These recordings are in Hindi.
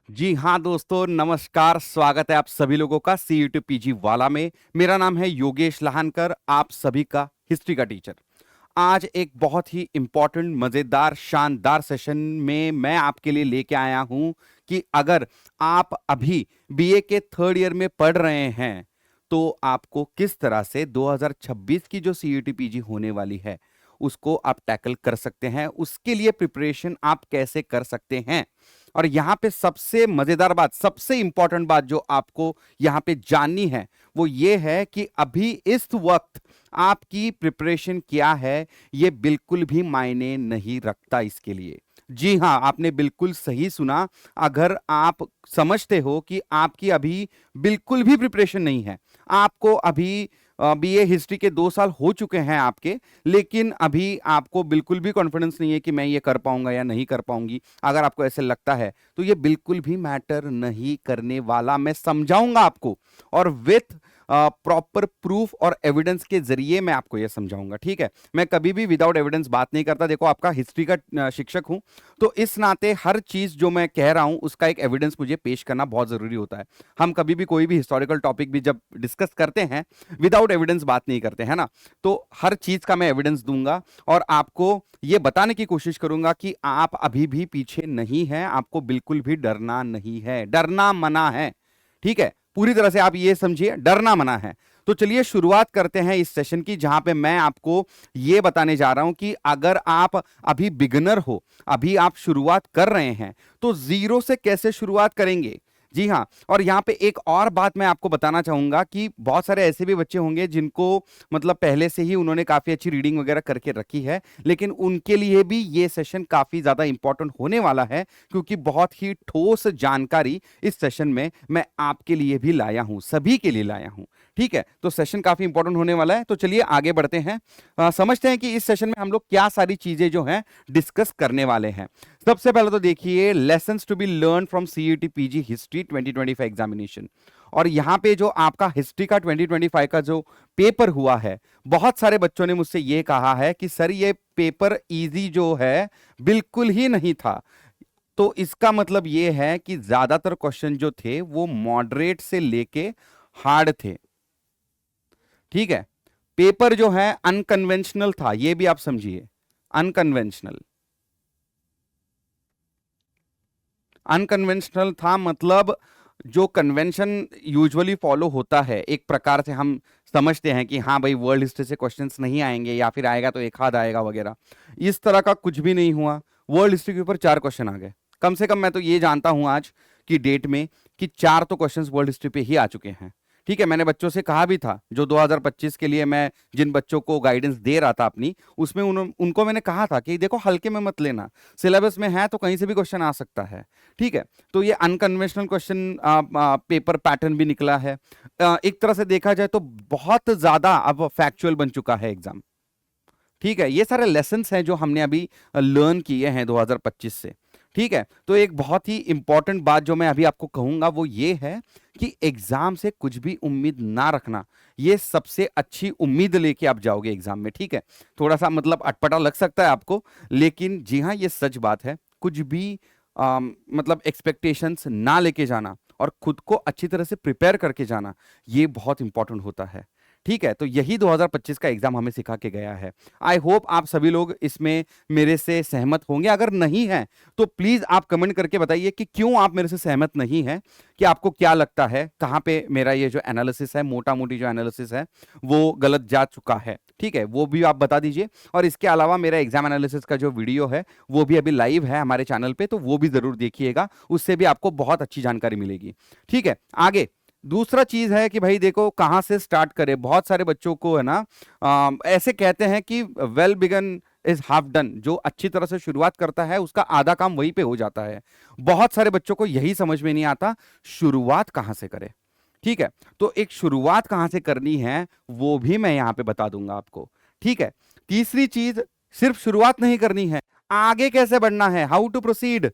जी हाँ दोस्तों, नमस्कार। स्वागत है आप सभी लोगों का CUET PG वाला में। मेरा नाम है योगेश लहानकर, आप सभी का हिस्ट्री का टीचर। आज एक बहुत ही इंपॉर्टेंट, मजेदार, शानदार सेशन में मैं आपके लिए लेके आया हूं कि अगर आप अभी BA के थर्ड ईयर में पढ़ रहे हैं तो आपको किस तरह से 2026 की जो CUET PG होने वाली है उसको आप टैकल कर सकते हैं, उसके लिए प्रिपरेशन आप कैसे कर सकते हैं। और यहां पे सबसे मजेदार बात, सबसे इंपॉर्टेंट बात जो आपको यहां पे जाननी है वो ये है कि अभी इस वक्त आपकी प्रिपरेशन क्या है ये बिल्कुल भी मायने नहीं रखता इसके लिए। जी हां, आपने बिल्कुल सही सुना। अगर आप समझते हो कि आपकी अभी बिल्कुल भी प्रिपरेशन नहीं है, आपको अभी BA हिस्ट्री के 2 साल हो चुके हैं आपके, लेकिन अभी आपको बिल्कुल भी कॉन्फिडेंस नहीं है कि मैं ये कर पाऊंगा या नहीं कर पाऊंगी, अगर आपको ऐसे लगता है तो ये बिल्कुल भी मैटर नहीं करने वाला। मैं समझाऊंगा आपको और विथ प्रॉपर प्रूफ और एविडेंस के जरिए मैं आपको यह समझाऊंगा। ठीक है, मैं कभी भी विदाउट एविडेंस बात नहीं करता। देखो, आपका हिस्ट्री का शिक्षक हूं, तो इस नाते हर चीज जो मैं कह रहा हूं उसका एक एविडेंस मुझे पेश करना बहुत जरूरी होता है। हम कभी भी कोई भी हिस्टोरिकल टॉपिक भी जब डिस्कस करते हैं विदाउट एविडेंस बात नहीं करते हैं ना। तो हर चीज का मैं एविडेंस दूंगा और आपको यह बताने की कोशिश करूंगा कि आप अभी भी पीछे नहीं हैं, आपको बिल्कुल भी डरना नहीं है, डरना मना है। ठीक है, पूरी तरह से आप ये समझिए, डरना मना है। तो चलिए शुरुआत करते हैं इस सेशन की, जहां पे मैं आपको ये बताने जा रहा हूं कि अगर आप अभी बिगिनर हो, अभी आप शुरुआत कर रहे हैं, तो जीरो से कैसे शुरुआत करेंगे। जी हाँ, और यहां पे एक और बात मैं आपको बताना चाहूंगा कि बहुत सारे ऐसे भी बच्चे होंगे जिनको मतलब पहले से ही उन्होंने काफी अच्छी रीडिंग वगैरह करके रखी है, लेकिन उनके लिए भी ये सेशन काफी ज्यादा इंपॉर्टेंट होने वाला है, क्योंकि बहुत ही ठोस जानकारी इस सेशन में मैं आपके लिए भी लाया हूं, सभी के लिए लाया हूं। ठीक है, तो सेशन काफी इंपॉर्टेंट होने वाला है। तो चलिए आगे बढ़ते हैं, समझते हैं कि इस सेशन में हम लोग क्या सारी चीजें जो हैं डिस्कस करने वाले हैं। सबसे पहले तो देखिए, lessons to be learn from CUET PG history 2025 examination. और यहां पे जो आपका हिस्ट्री का 2025 का जो पेपर हुआ है, बहुत सारे बच्चों ने मुझसे ये कहा है कि सर ये पेपर इजी जो है बिल्कुल ही नहीं था। तो इसका मतलब ये है कि ज्यादातर क्वेश्चन जो थे वो मॉडरेट से लेके हार्ड थे। ठीक है, पेपर जो है अनकन्वेंशनल था, ये भी आप समझिए, अनकन्वेंशनल। अनकन्वेंशनल था मतलब जो कन्वेंशन यूजुअली फॉलो होता है, एक प्रकार से हम समझते हैं कि हाँ भाई वर्ल्ड हिस्ट्री से क्वेश्चंस नहीं आएंगे या फिर आएगा तो एक आध आएगा वगैरह, इस तरह का कुछ भी नहीं हुआ। वर्ल्ड हिस्ट्री के ऊपर 4 क्वेश्चन आ गए, कम से कम मैं तो ये जानता हूं आज की डेट में कि 4 तो क्वेश्चंस वर्ल्ड हिस्ट्री पे ही आ चुके हैं। ठीक है, मैंने बच्चों से कहा भी था, जो 2025 के लिए मैं जिन बच्चों को गाइडेंस दे रहा था अपनी, उसमें उनको मैंने कहा था कि देखो हल्के में मत लेना, सिलेबस में है तो कहीं से भी क्वेश्चन आ सकता है। ठीक है, तो ये अनकन्वेंशनल क्वेश्चन पेपर पैटर्न भी निकला है। एक तरह से देखा जाए तो बहुत ज्यादा अब फैक्चुअल बन चुका है एग्जाम। ठीक है, ये सारे लेसन्स हैं जो हमने अभी लर्न किए हैं 2025 से। ठीक है, तो एक बहुत ही इंपॉर्टेंट बात जो मैं अभी आपको कहूंगा वो ये है कि एग्जाम से कुछ भी उम्मीद ना रखना, ये सबसे अच्छी उम्मीद लेके आप जाओगे एग्जाम में। ठीक है, थोड़ा सा मतलब अटपटा लग सकता है आपको, लेकिन जी हाँ ये सच बात है। कुछ भी मतलब एक्सपेक्टेशंस ना लेके जाना और खुद को अच्छी तरह से प्रिपेयर करके जाना, ये बहुत इंपॉर्टेंट होता है। ठीक है, तो यही 2025 का एग्जाम हमें सिखा के गया है। आई होप आप सभी लोग इसमें मेरे से सहमत होंगे। अगर नहीं है तो प्लीज आप कमेंट करके बताइए कि क्यों आप मेरे से सहमत नहीं हैं, कि आपको क्या लगता है कहां पे मेरा ये जो एनालिसिस है, मोटा मोटी जो एनालिसिस है वो गलत जा चुका है। ठीक है, वो भी आप बता दीजिए। और इसके अलावा मेरा एग्जाम एनालिसिस का जो वीडियो है वो भी अभी लाइव है हमारे चैनल पे, तो वो भी जरूर देखिएगा, उससे भी आपको बहुत अच्छी जानकारी मिलेगी। ठीक है, आगे दूसरा चीज है कि भाई देखो कहां से स्टार्ट करें। बहुत सारे बच्चों को है ना ऐसे कहते हैं कि well begun is half done, जो अच्छी तरह से शुरुआत करता है उसका आधा काम वहीं पे हो जाता है। बहुत सारे बच्चों को यही समझ में नहीं आता शुरुआत कहां से करें। ठीक है, तो एक शुरुआत कहां से करनी है वो भी मैं यहां पे बता दूंगा आपको। ठीक है, तीसरी चीज, सिर्फ शुरुआत नहीं करनी है, आगे कैसे बढ़ना है, हाउ टू प्रोसीड,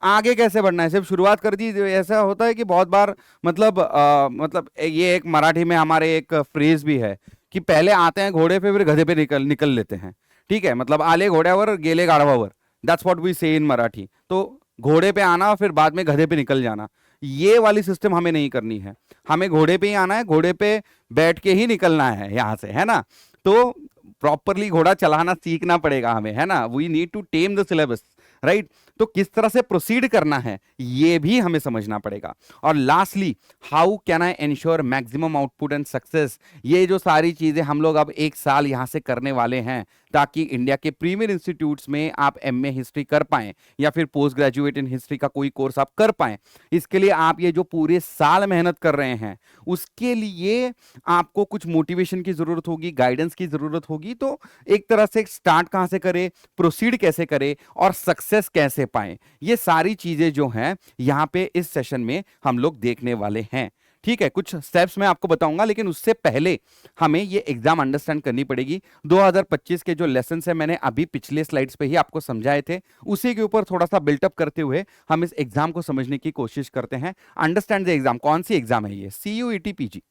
आगे कैसे बढ़ना है। सिर्फ शुरुआत कर दी, ऐसा होता है कि बहुत बार मतलब ये एक मराठी में हमारे एक फ्रेज भी है कि पहले आते हैं घोड़े पे फिर गधे पे निकल निकल लेते हैं। ठीक है, मतलब आले घोड्यावर गेले गाढवावर, दैट्स व्हाट वी से इन मराठी। तो घोड़े पे आना और फिर बाद में गधे पे निकल जाना, ये वाली सिस्टम हमें नहीं करनी है। हमें घोड़े पे ही आना है, घोड़े पे बैठ के ही निकलना है यहां से, है ना। तो प्रॉपरली घोड़ा चलाना सीखना पड़ेगा हमें, है ना। We need to tame the syllabus, right. तो किस तरह से प्रोसीड करना है ये भी हमें समझना पड़ेगा। और lastly, how can I ensure maximum output and success, ये जो सारी चीजें हम लोग अब एक साल यहां से करने वाले हैं, ताकि इंडिया के प्रीमियर इंस्टीट्यूट्स में आप एमए हिस्ट्री कर पाएं या फिर पोस्ट ग्रेजुएट इन हिस्ट्री का कोई कोर्स आप कर पाएं। इसके लिए आप ये जो पूरे साल मेहनत कर रहे हैं, उसके लिए आपको कुछ मोटिवेशन की जरूरत होगी, गाइडेंस की जरूरत होगी। तो एक तरह से स्टार्ट कहां से करें, प्रोसीड कैसे करें और सक्सेस कैसे पाएं, ये सारी चीजें जो हैं यहां पे इस सेशन में हम लोग देखने वाले हैं। ठीक है, कुछ स्टेप्स मैं आपको बताऊंगा, लेकिन उससे पहले हमें ये एग्जाम अंडरस्टैंड करनी पड़ेगी। 2025 के जो लेसन है मैंने अभी पिछले स्लाइड्स पे ही आपको समझाए थे, उसी के ऊपर थोड़ा सा बिल्टअप करते हुए हम इस एग्जाम को समझने की कोशिश करते हैं। अंडरस्टैंड द एग्जाम, कौन सी एग्जाम है ये? सीयूईटी पीजी,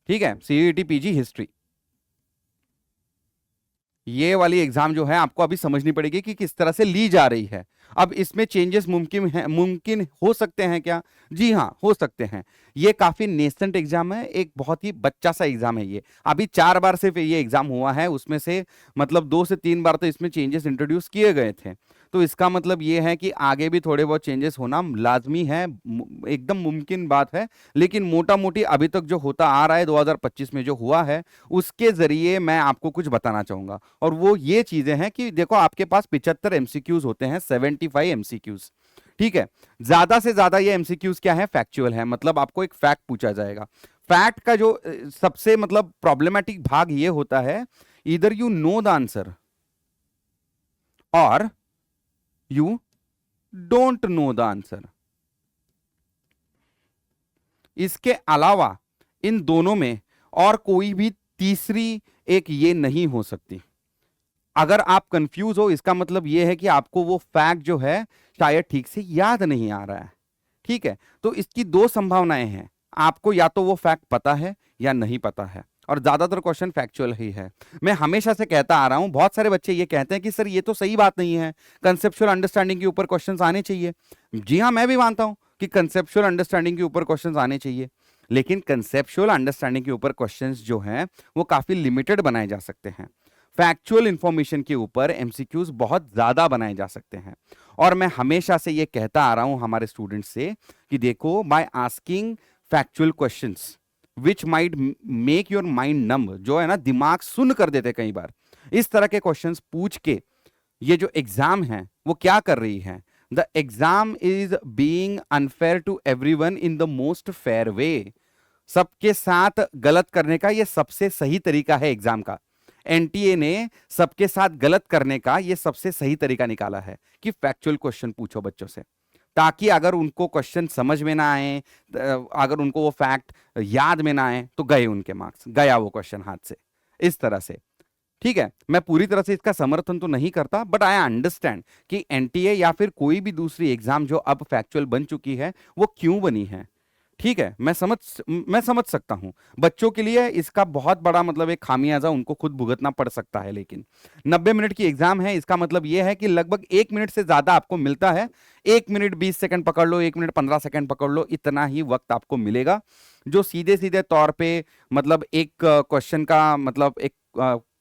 ठीक है, सीयूईटी पीजी हिस्ट्री। ये वाली एग्जाम जो है आपको अभी समझनी पड़ेगी कि किस तरह से ली जा रही है। अब इसमें चेंजेस मुमकिन हो सकते हैं क्या? जी हाँ, हो सकते हैं। ये काफी नेसेंट एग्जाम है, एक बहुत ही बच्चा सा एग्जाम है। ये अभी 4 बार सिर्फ ये एग्जाम हुआ है, उसमें से मतलब 2 से 3 बार तो इसमें चेंजेस इंट्रोड्यूस किए गए थे। तो इसका मतलब ये है कि आगे भी थोड़े बहुत चेंजेस होना लाजमी है, एकदम मुमकिन बात है। लेकिन मोटा मोटी अभी तक जो होता आ रहा है 2025 में जो हुआ है, उसके जरिए मैं आपको कुछ बताना चाहूंगा। और वो ये चीजें हैं कि देखो, आपके पास 75 एमसीक्यूज होते हैं, 75 एमसीक्यूज, ठीक है। ज्यादा से ज्यादा ये एमसीक्यूज क्या है? फैक्चुअल है, मतलब आपको एक फैक्ट पूछा जाएगा। फैक्ट का जो सबसे मतलब प्रॉब्लमेटिक भाग ये होता है, इधर यू नो द आंसर और you don't know the answer. इसके अलावा इन दोनों में और कोई भी तीसरी एक ये नहीं हो सकती। अगर आप कंफ्यूज हो, इसका मतलब यह है कि आपको वो फैक्ट जो है शायद ठीक से याद नहीं आ रहा है, ठीक है। तो इसकी 2 संभावनाएं हैं, आपको या तो वो फैक्ट पता है या नहीं पता है, और ज्यादातर क्वेश्चन फैक्चुअल ही है। मैं हमेशा से कहता आ रहा हूं, बहुत सारे बच्चे ये कहते हैं कि सर ये तो सही बात नहीं है, कंसेप्चुअल अंडरस्टैंडिंग के ऊपर क्वेश्चंस आने चाहिए। जी हां, मैं भी मानता हूं कि कंसेप्चुअल अंडरस्टैंडिंग के ऊपर क्वेश्चंस आने चाहिए, लेकिन कंसेप्चुअल अंडरस्टैंडिंग के ऊपर क्वेश्चंस जो हैं वो काफी लिमिटेड बनाए जा सकते हैं। फैक्चुअल इंफॉर्मेशन के ऊपर एमसीक्यूज बहुत ज्यादा बनाए जा सकते हैं। और मैं हमेशा से ये कहता आ रहा हूं हमारे स्टूडेंट्स से कि देखो, by asking factual questions which might make your mind numb, जो है ना, दिमाग सुन कर देते कई बार, इस तरह के क्वेश्चंस पूछ के ये जो एग्जाम है वो क्या कर रही है? The exam is being unfair to everyone in the most fair way. सबके साथ गलत करने का ये सबसे सही तरीका है एग्जाम का। एनटीए ने सबके साथ गलत करने का ये सबसे सही तरीका निकाला है कि फैक्चुअल क्वेश्चन पूछो बच्चों से, ताकि अगर उनको क्वेश्चन समझ में ना आए, अगर उनको वो फैक्ट याद में ना आए, तो गए उनके मार्क्स, गया वो क्वेश्चन हाथ से, इस तरह से। ठीक है, मैं पूरी तरह से इसका समर्थन तो नहीं करता, बट आई अंडरस्टैंड कि एनटीए या फिर कोई भी दूसरी एग्जाम जो अब फैक्चुअल बन चुकी है वो क्यों बनी है। ठीक है, मैं समझ सकता हूं, बच्चों के लिए इसका बहुत बड़ा मतलब एक खामियाजा उनको खुद भुगतना पड़ सकता है। लेकिन 90 मिनट की एग्जाम है, इसका मतलब यह है कि लगभग 1 मिनट से ज्यादा आपको मिलता है। 1 मिनट 20 सेकंड पकड़ लो, 1 मिनट 15 सेकंड पकड़ लो, इतना ही वक्त आपको मिलेगा, जो सीधे सीधे तौर पे मतलब एक क्वेश्चन का मतलब एक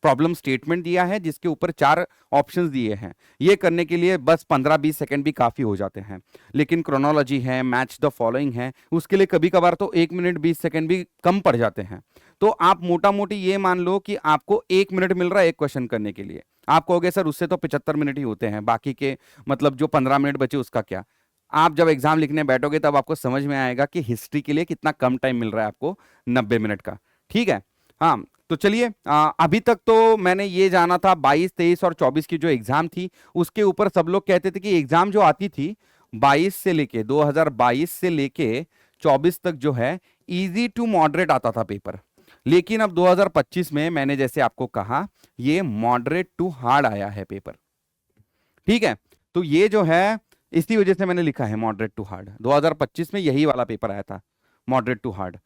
प्रॉब्लम स्टेटमेंट दिया है, जिसके ऊपर 4 ऑप्शंस दिए हैं। ये करने के लिए बस 15-20 सेकंड भी काफी हो जाते हैं। लेकिन क्रोनोलॉजी है, मैच द फॉलोइंग है, उसके लिए कभी कभार तो 1 मिनट 20 सेकंड भी कम पड़ जाते हैं। तो आप मोटा मोटी ये मान लो कि आपको 1 मिनट मिल रहा है एक क्वेश्चन करने के लिए। आप कहोगे सर उससे तो 75 मिनट ही होते हैं, बाकी के मतलब जो 15 मिनट बचे उसका क्या? आप जब एग्जाम लिखने बैठोगे तब आपको समझ में आएगा कि हिस्ट्री के लिए कितना कम टाइम मिल रहा है आपको, 90 मिनट का। ठीक है, हाँ। तो चलिए, अभी तक तो मैंने ये जाना था 22, 23 और 24 की जो एग्जाम थी उसके ऊपर सब लोग कहते थे कि एग्जाम जो आती थी 22 से लेके 2022 से लेके 24 तक जो है इजी टू मॉडरेट आता था पेपर। लेकिन अब 2025 में मैंने जैसे आपको कहा ये मॉडरेट टू हार्ड आया है पेपर। ठीक है, तो ये जो है इसी वजह से मैंने लिखा है मॉडरेट टू हार्ड। 2025 में यही वाला पेपर आया था, मॉडरेट टू हार्ड।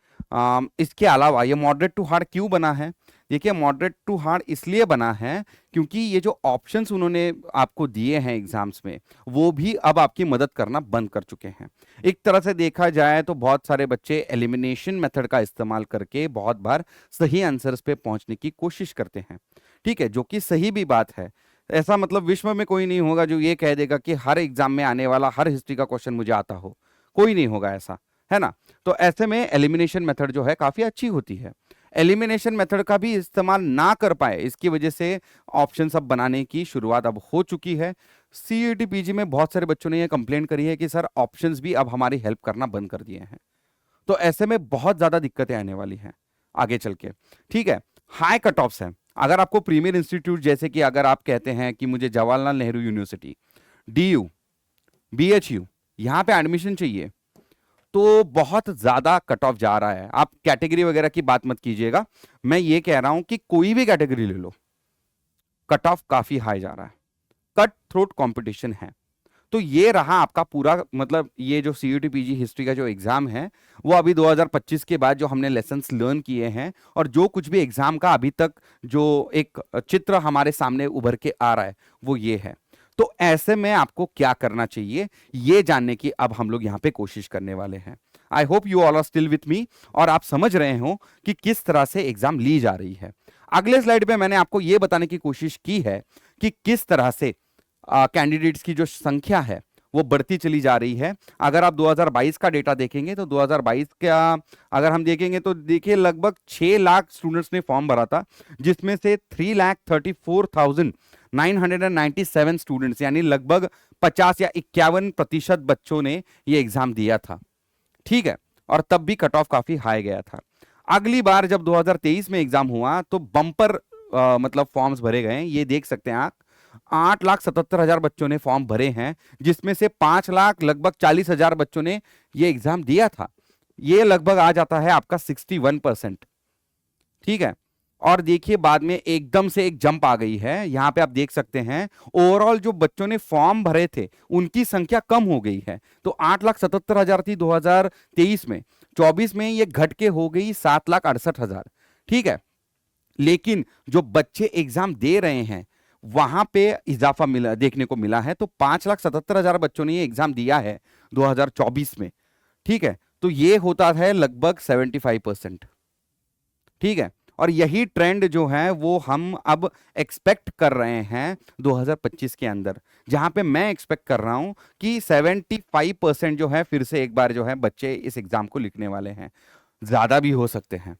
इसके अलावा ये मॉडरेट टू हार्ड क्यों बना है? देखिए मॉडरेट टू हार्ड इसलिए बना है क्योंकि ये जो ऑप्शंस उन्होंने आपको दिए हैं एग्जाम्स में, वो भी अब आपकी मदद करना बंद कर चुके हैं। एक तरह से देखा जाए तो बहुत सारे बच्चे एलिमिनेशन मेथड का इस्तेमाल करके बहुत बार सही आंसर्स पे पहुंचने की कोशिश करते हैं। ठीक है, जो कि सही भी बात है। ऐसा मतलब विश्व में कोई नहीं होगा जो ये कह देगा कि हर एग्जाम में आने वाला हर हिस्ट्री का क्वेश्चन मुझे आता हो, कोई नहीं होगा ऐसा, है ना। तो ऐसे में एलिमिनेशन मेथड जो है काफी अच्छी होती है। एलिमिनेशन मेथड का भी इस्तेमाल ना कर पाए, इसकी वजह से ऑप्शन अब बनाने की शुरुआत अब हो चुकी है। सीईटी पीजी में बहुत सारे बच्चों ने यह कंप्लेंट करी है कि सर ऑप्शंस भी अब हमारी हेल्प करना बंद कर दिए हैं। तो ऐसे में बहुत ज्यादा दिक्कतें आने वाली हैं आगे चल के। ठीक है, हाई कट ऑफ्स हैं। अगर आपको प्रीमियर इंस्टीट्यूट, जैसे कि अगर आप कहते हैं कि मुझे Jawaharlal Nehru university, DU, BHU, यहां पे एडमिशन चाहिए, तो बहुत ज्यादा कट ऑफ जा रहा है। आप कैटेगरी वगैरह की बात मत कीजिएगा, मैं ये कह रहा हूं कि कोई भी कैटेगरी ले लो, कट ऑफ काफी हाई जा रहा है, कट थ्रोट कंपटीशन है। तो ये रहा आपका पूरा, मतलब ये जो सीयूटी पीजी हिस्ट्री का जो एग्जाम है, वो अभी 2025 के बाद जो हमने लेसन्स लर्न किए हैं और जो कुछ भी एग्जाम का अभी तक जो एक चित्र हमारे सामने उभर के आ रहा है, वो ये है। तो ऐसे में आपको क्या करना चाहिए, ये जानने की अब हम लोग यहां पे कोशिश करने वाले हैं। I hope you all are still with me और आप समझ रहे हो कि किस तरह से एग्जाम ली जा रही है। अगले स्लाइड पे मैंने आपको यह बताने की कोशिश की है कि किस तरह से कैंडिडेट्स की जो संख्या है वो बढ़ती चली जा रही है। अगर आप 2022 का डेटा देखेंगे तो 2022 का अगर हम देखेंगे तो देखिए लगभग 6 लाख स्टूडेंट्स ने फॉर्म भरा था, जिसमें से 3,34,997 स्टूडेंट्स यानी लगभग 50 या 51% बच्चों ने ये एग्जाम दिया था। ठीक है, और तब भी कट ऑफ काफी हाई गया था। अगली बार जब 2023 में एग्जाम हुआ तो बम्पर मतलब फॉर्म्स भरे गए, ये देख सकते हैं आप। 8,77,000 बच्चों ने फॉर्म भरे हैं, जिसमें से 5 लाख लगभग 40,000 बच्चों ने ये एग्जाम दिया था। ये लगभग आ जाता है आपका 61%। ठीक है, और देखिए बाद में एकदम से एक जंप आ गई है। यहां पे आप देख सकते हैं ओवरऑल जो बच्चों ने फॉर्म भरे थे उनकी संख्या कम हो गई है। तो 8,77,000 थी 2023 में, 24 में ये घट के हो गई 7,68,000। ठीक है, लेकिन जो बच्चे एग्जाम दे रहे हैं वहां पे इजाफा मिला, देखने को मिला है। तो 5,77,000 बच्चों ने ये एग्जाम दिया है 2024 में। ठीक है, तो ये होता है लगभग 75%। ठीक है, और यही ट्रेंड जो है वो हम अब एक्सपेक्ट कर रहे हैं 2025 के अंदर, जहां पे मैं एक्सपेक्ट कर रहा हूं कि 75% जो है फिर से एक बार जो है बच्चे इस एग्जाम को लिखने वाले हैं। ज्यादा भी हो सकते हैं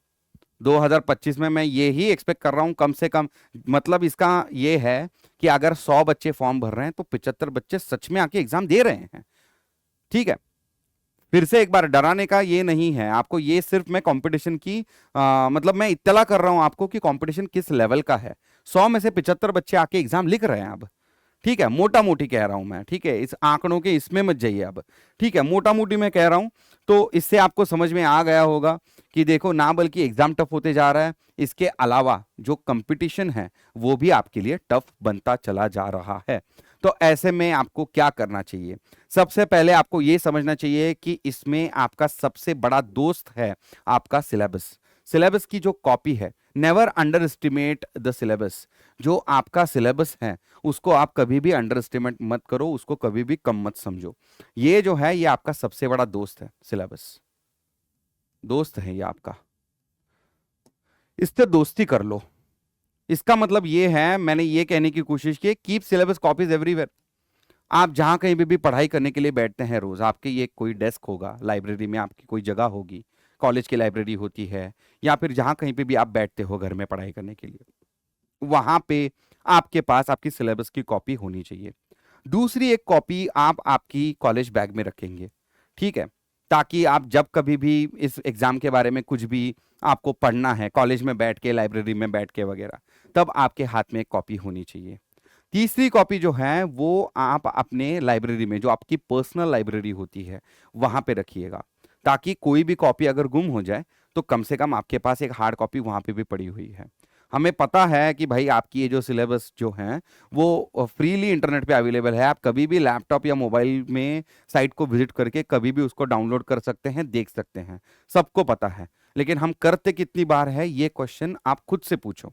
2025 में, मैं ये ही एक्सपेक्ट कर रहा हूं कम से कम। मतलब इसका ये है कि अगर 100 बच्चे फॉर्म भर रहे हैं तो 75 बच्चे सच में आके एग्जाम दे रहे हैं। ठीक है, फिर से एक बार डराने का ये नहीं है आपको, ये सिर्फ मैं कंपटीशन की मतलब मैं इत्तला कर रहा हूं आपको कि कंपटीशन किस लेवल का है। 100 में से 75 बच्चे आके एग्जाम लिख रहे हैं अब। ठीक है, मोटा मोटी कह रहा हूं मैं। ठीक है, इस आंकड़ों के इसमें मत जाइए अब। ठीक है, मोटा मोटी मैं कह रहा हूं। तो इससे आपको समझ में आ गया होगा कि देखो ना, बल्कि एग्जाम टफ होते जा रहा है, इसके अलावा जो कंपटीशन है वो भी आपके लिए टफ बनता चला जा रहा है। तो ऐसे में आपको क्या करना चाहिए? सबसे पहले आपको यह समझना चाहिए कि इसमें आपका सबसे बड़ा दोस्त है आपका सिलेबस। सिलेबस की जो कॉपी है, never under estimate the syllabus. जो आपका सिलेबस है उसको आप कभी भी अंडर एस्टिमेट मत करो, उसको कभी भी कम मत समझो। ये जो है ये आपका सबसे बड़ा दोस्त है, सिलेबस दोस्त है ये आपका, इससे दोस्ती कर लो। इसका मतलब ये है, मैंने ये कहने की कोशिश की, कीप सिलेबस कॉपीज एवरीवेयर। आप जहां कहीं भी पढ़ाई करने के लिए बैठते हैं रोज, आपके ये कोई डेस्क होगा, लाइब्रेरी में आपकी कोई जगह होगी, कॉलेज की लाइब्रेरी होती है, या फिर जहां कहीं पे भी आप बैठते हो घर में पढ़ाई करने के लिए, वहां पे आपके पास आपकी सिलेबस की कॉपी होनी चाहिए। दूसरी एक कॉपी आप आपकी कॉलेज बैग में रखेंगे। ठीक है, ताकि आप जब कभी भी इस एग्जाम के बारे में कुछ भी आपको पढ़ना है कॉलेज में बैठ के, लाइब्रेरी में बैठ के वगैरह, तब आपके हाथ में एक कॉपी होनी चाहिए। तीसरी कॉपी जो है वो आप अपने लाइब्रेरी में, जो आपकी पर्सनल लाइब्रेरी होती है, वहां पे रखिएगा, ताकि कोई भी कॉपी अगर गुम हो जाए तो कम से कम आपके पास एक हार्ड कॉपी वहां पे भी पड़ी हुई है। हमें पता है कि भाई आपकी ये जो सिलेबस जो है वो फ्रीली इंटरनेट पे अवेलेबल है। आप कभी भी लैपटॉप या मोबाइल में साइट को विजिट करके कभी भी उसको डाउनलोड कर सकते हैं, देख सकते हैं, सबको पता है। लेकिन हम करते कितनी बार है, ये क्वेश्चन आप खुद से पूछो,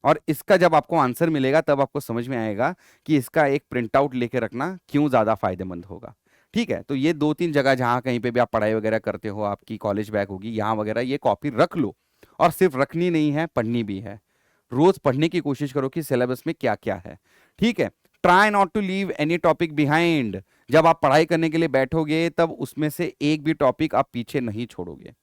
और इसका जब आपको आंसर मिलेगा तब आपको समझ में आएगा कि इसका एक प्रिंट आउट लेके रखना क्यों ज्यादा फायदेमंद होगा। ठीक है, तो ये दो तीन जगह जहां कहीं पे भी आप पढ़ाई वगैरह करते हो, आपकी कॉलेज बैग होगी यहाँ वगैरह, ये कॉपी रख लो। और सिर्फ रखनी नहीं है, पढ़नी भी है। रोज पढ़ने की कोशिश करो कि सिलेबस में क्या क्या है। ठीक है, try not to leave any topic behind. जब आप पढ़ाई करने के लिए बैठोगे तब उसमें से एक भी टॉपिक आप पीछे नहीं छोड़ोगे।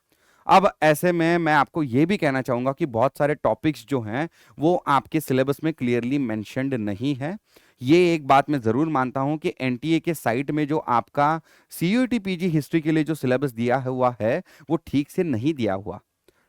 अब ऐसे में मैं आपको यह भी कहना चाहूंगा कि बहुत सारे टॉपिक्स जो हैं वो आपके सिलेबस में क्लियरली मेंशन्ड नहीं है। ये एक बात मैं जरूर मानता हूं कि एनटीए के साइट में जो आपका सीयूईटी पीजी हिस्ट्री के लिए जो सिलेबस दिया हुआ है वो ठीक से नहीं दिया हुआ।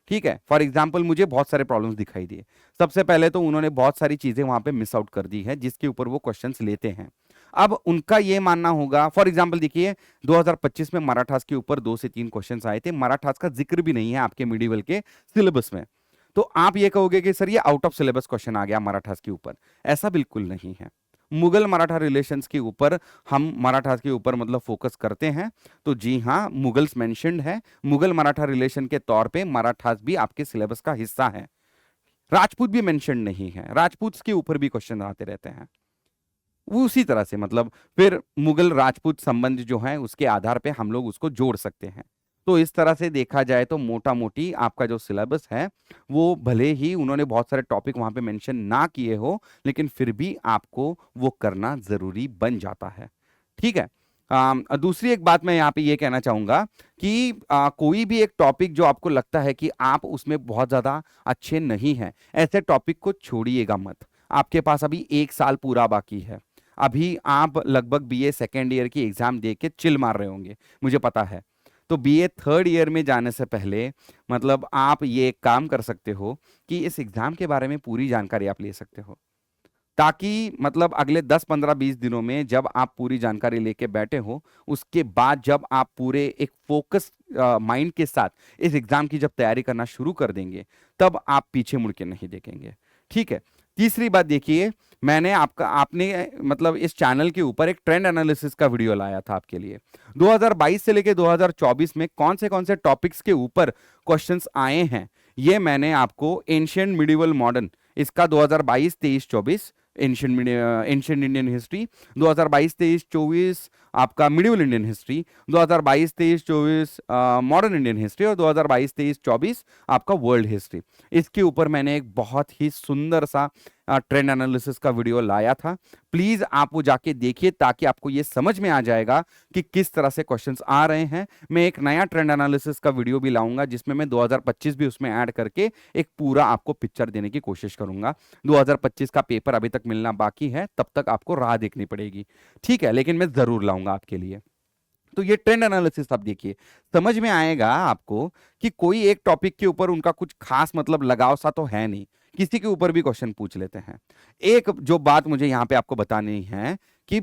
ठीक है, फॉर एग्जाम्पल मुझे बहुत सारे प्रॉब्लम्स दिखाई दिए। सबसे पहले तो उन्होंने बहुत सारी चीजें वहां पे मिस आउट कर दी है जिसके ऊपर वो क्वेश्चंस लेते हैं। अब उनका ये मानना होगा, फॉर एग्जाम्पल देखिए 2025 में मराठास के ऊपर 2 से 3 क्वेश्चंस आए थे, मराठास का जिक्र भी नहीं है आपके मिडिवल के सिलेबस में। तो आप ये कहोगे कि सर ये आउट ऑफ सिलेबस क्वेश्चन आ गया मराठास के ऊपर। ऐसा बिल्कुल नहीं है। मुगल मराठा रिलेशंस के ऊपर हम मराठास के ऊपर मतलब फोकस करते हैं, तो जी हाँ मुगल्स मेंशन्ड है। मुगल मराठा रिलेशन के तौर पे मराठास भी आपके सिलेबस का हिस्सा है। राजपूत भी मेंशन नहीं है, राजपूत के ऊपर भी क्वेश्चन आते रहते हैं। वो उसी तरह से मतलब फिर मुगल राजपूत संबंध जो है उसके आधार पे हम लोग उसको जोड़ सकते हैं। तो इस तरह से देखा जाए तो मोटा मोटी आपका जो सिलेबस है वो भले ही उन्होंने बहुत सारे टॉपिक वहां पे मेंशन ना किए हो, लेकिन फिर भी आपको वो करना जरूरी बन जाता है। ठीक है। दूसरी एक बात मैं यहाँ पे ये कहना चाहूंगा कि कोई भी एक टॉपिक जो आपको लगता है कि आप उसमें बहुत ज्यादा अच्छे नहीं हैं, ऐसे टॉपिक को छोड़िएगा मत। आपके पास अभी 1 साल पूरा बाकी है। अभी आप लगभग बीए सेकेंड ईयर की एग्जाम दे के चिल मार रहे होंगे, मुझे पता है। तो बीए थर्ड ईयर में जाने से पहले मतलब आप ये एक काम कर सकते हो कि इस एग्जाम के बारे में पूरी जानकारी आप ले सकते हो, ताकि मतलब अगले 10 15 20 दिनों में जब आप पूरी जानकारी लेके बैठे हो, उसके बाद जब आप पूरे एक फोकस माइंड के साथ इस एग्जाम की जब तैयारी करना शुरू कर देंगे, तब आप पीछे मुड़ के नहीं देखेंगे। ठीक है। तीसरी बात देखिए, मैंने आपने मतलब इस चैनल के ऊपर एक ट्रेंड एनालिसिस का वीडियो लाया था आपके लिए। 2022 से लेके 2024 में कौन से टॉपिक्स के ऊपर क्वेश्चंस आए हैं, ये मैंने आपको एंशिएंट मिडिवल मॉडर्न, इसका 2022 23 24 एंशिएंट इंडियन हिस्ट्री, 2022 23 24 आपका medieval Indian history, 2022 23 24 modern Indian history, और 2022 23 24 आपका वर्ल्ड हिस्ट्री। इसके ऊपर मैंने एक बहुत ही सुंदर सा ट्रेंड एनालिसिस का वीडियो लाया था। प्लीज आप वो जाके देखिए ताकि आपको ये समझ में आ जाएगा कि किस तरह से क्वेश्चंस आ रहे हैं। मैं एक नया ट्रेंड एनालिसिस का वीडियो भी लाऊंगा जिसमें मैं 2025 भी उसमें ऐड करके एक पूरा आपको पिक्चर देने की कोशिश करूंगा। 2025 का पेपर अभी तक मिलना बाकी है, तब तक आपको राह देखनी पड़ेगी। ठीक है, लेकिन मैं जरूर लाऊंगा आपके लिए। तो ये ट्रेंड एनालिसिस आप देखिए, समझ में आएगा आपको कि कोई एक टॉपिक के ऊपर उनका कुछ खास मतलब लगाव सा तो है नहीं, किसी के ऊपर भी क्वेश्चन पूछ लेते हैं। एक जो बात मुझे यहां पे आपको बतानी है कि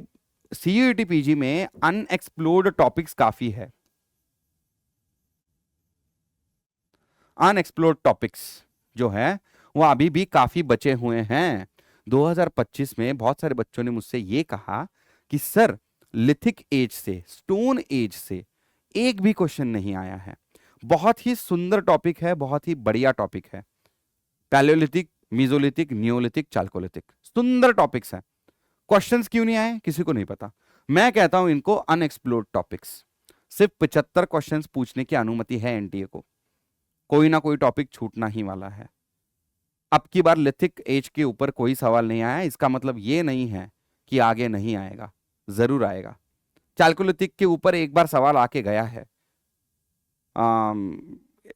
सीयूईटी पीजी में अनएक्सप्लोर्ड टॉपिक्स काफी है। अनएक्सप्लोर्ड टॉपिक्स जो है वो अभी भी काफी बचे हुए हैं। 2025 में बहुत सारे बच्चों ने मुझसे ये कहा कि सर लिथिक एज से, स्टोन एज से एक भी क्वेश्चन नहीं आया है। बहुत ही सुंदर टॉपिक है, बहुत ही बढ़िया टॉपिक है। पैलियोलिथिक, मीजोलिथिक, नियोलिथिक, चाल्कोलिथिक, सुंदर टॉपिक्स हैं। क्वेश्चंस क्यों नहीं आए किसी को नहीं पता। मैं कहता हूं इनको अनएक्सप्लोर्ड टॉपिक्स। सिर्फ 75 क्वेश्चंस पूछने की अनुमति है एनटीए को, कोई ना कोई टॉपिक छूटना ही वाला है। अब की बार लिथिक एज के ऊपर कोई सवाल नहीं आया, इसका मतलब ये नहीं है कि आगे नहीं आएगा, जरूर आएगा। चाल्कोलिथिक के ऊपर एक बार सवाल आके गया है।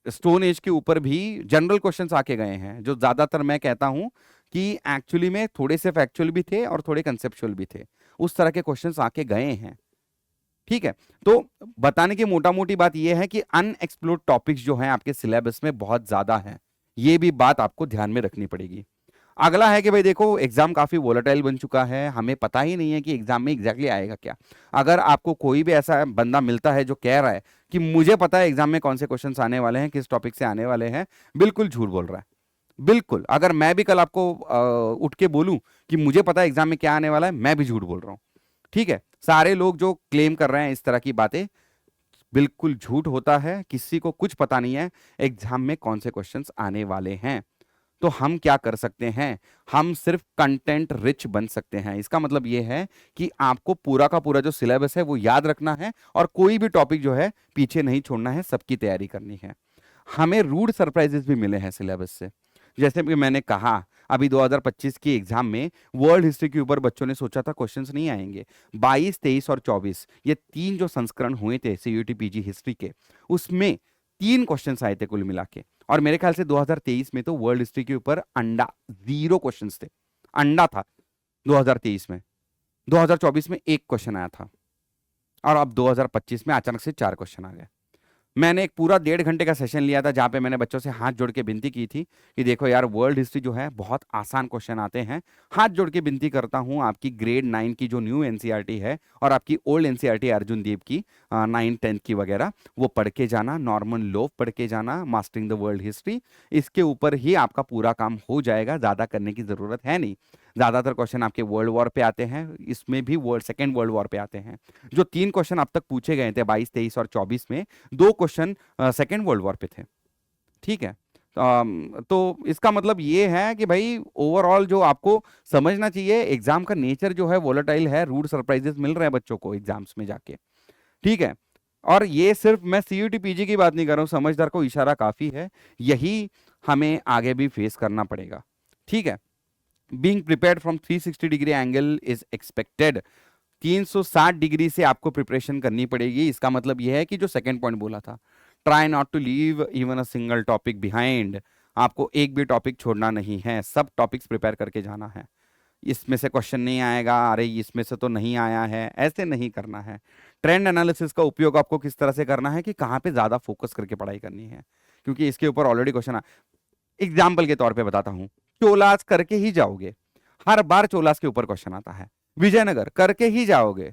स्टोन एज के ऊपर भी जनरल क्वेश्चंस आके गए हैं, जो ज्यादातर मैं कहता हूं कि एक्चुअली में थोड़े से फैक्चुअल भी थे और थोड़े कंसेप्चुअल भी थे। उस तरह के क्वेश्चंस आके गए हैं। ठीक है, तो बताने की मोटा मोटी बात यह है कि अनएक्सप्लोर्ड टॉपिक्स जो हैं आपके सिलेबस में बहुत ज्यादा हैं। ये भी बात आपको ध्यान में रखनी पड़ेगी। अगला है कि भाई देखो एग्जाम काफी वोलेटाइल बन चुका है, हमें पता ही नहीं है कि एग्जाम में एग्जैक्टली आएगा क्या। अगर आपको कोई भी ऐसा बंदा मिलता है जो कह रहा है कि मुझे पता है एग्जाम में कौन से क्वेश्चंस आने वाले हैं, किस टॉपिक से आने वाले हैं, बिल्कुल झूठ बोल रहा है। बिल्कुल, अगर मैं भी कल आपको उठ के बोलूं कि मुझे पता है एग्जाम में क्या आने वाला है, मैं भी झूठ बोल रहा हूं। ठीक है, सारे लोग जो क्लेम कर रहे हैं इस तरह की बातें, बिल्कुल झूठ होता है। किसी को कुछ पता नहीं है एग्जाम में कौन से क्वेश्चंस आने वाले हैं। तो हम क्या कर सकते हैं, हम सिर्फ कंटेंट रिच बन सकते हैं। इसका मतलब यह है कि आपको पूरा का पूरा जो सिलेबस है वो याद रखना है, और कोई भी टॉपिक जो है पीछे नहीं छोड़ना है, सबकी तैयारी करनी है। हमें रूड सरप्राइजेस भी मिले हैं सिलेबस से। जैसे कि मैंने कहा, अभी 2025 की एग्जाम में वर्ल्ड हिस्ट्री के ऊपर बच्चों ने सोचा था क्वेश्चंस नहीं आएंगे। 22, 23 और 24 ये तीन जो संस्करण हुए थे सीयूटी पीजी हिस्ट्री के, उसमें 3 क्वेश्चंस आए थे कुल मिला के। और मेरे ख्याल से 2023 में तो वर्ल्ड हिस्ट्री के ऊपर अंडा 0 क्वेश्चंस थे, अंडा था 2023 में। 2024 में 1 क्वेश्चन आया था, और अब 2025 में अचानक से 4 क्वेश्चन आ गए। मैंने एक पूरा 1.5 घंटे का सेशन लिया था, जहां पे मैंने बच्चों से हाथ जोड़ के विनती की थी कि देखो यार, वर्ल्ड हिस्ट्री जो है बहुत आसान क्वेश्चन आते हैं। हाथ जोड़ के विनती करता हूं, आपकी ग्रेड 9 की जो न्यू एनसीईआरटी है और आपकी ओल्ड एनसीईआरटी अर्जुन देव की 9, 10 की वगैरह, वो पढ़ के जाना, नॉर्मन लोव पढ़ के जाना, मास्टरिंग द वर्ल्ड हिस्ट्री। इसके ऊपर ही आपका पूरा काम हो जाएगा, ज्यादा करने की जरूरत है नहीं। ज्यादातर क्वेश्चन आपके वर्ल्ड वॉर पे आते हैं, इसमें भी सेकेंड वर्ल्ड वॉर पे आते हैं। जो 3 क्वेश्चन अब तक पूछे गए थे 22, 23 और 24 में, 2 क्वेश्चन सेकेंड वर्ल्ड वॉर पे थे। ठीक है, तो इसका मतलब ये है कि भाई ओवरऑल जो आपको समझना चाहिए, एग्जाम का नेचर जो है वोलेटाइल है, रूड सरप्राइजेस मिल रहे हैं बच्चों को एग्जाम्स में जाके। ठीक है, और ये सिर्फ मैं सीयूटी पीजी की बात नहीं कर रहा हूं, समझदार को इशारा काफी है, यही हमें आगे भी फेस करना पड़ेगा। ठीक है, being prepared from 360 degree angle is expected. 360 degree से आपको प्रिपरेशन करनी पड़ेगी। इसका मतलब यह है कि जो सेकंड पॉइंट बोला था, try not to leave even a single topic behind. आपको एक भी टॉपिक छोड़ना नहीं है, सब टॉपिक्स प्रिपेयर करके जाना है। इसमें से क्वेश्चन नहीं आएगा, अरे इसमें से तो नहीं आया है, ऐसे नहीं करना है। ट्रेंड एनालिसिस का उपयोग आपको किस तरह से करना है कि कहाँ पे ज्यादा फोकस करके पढ़ाई करनी है, क्योंकि इसके ऊपर ऑलरेडी क्वेश्चन। एग्जाम्पल के तौर पे बताता हूं, चोलास करके ही जाओगे, हर बार चोलास के ऊपर क्वेश्चन आता है। विजयनगर करके ही जाओगे,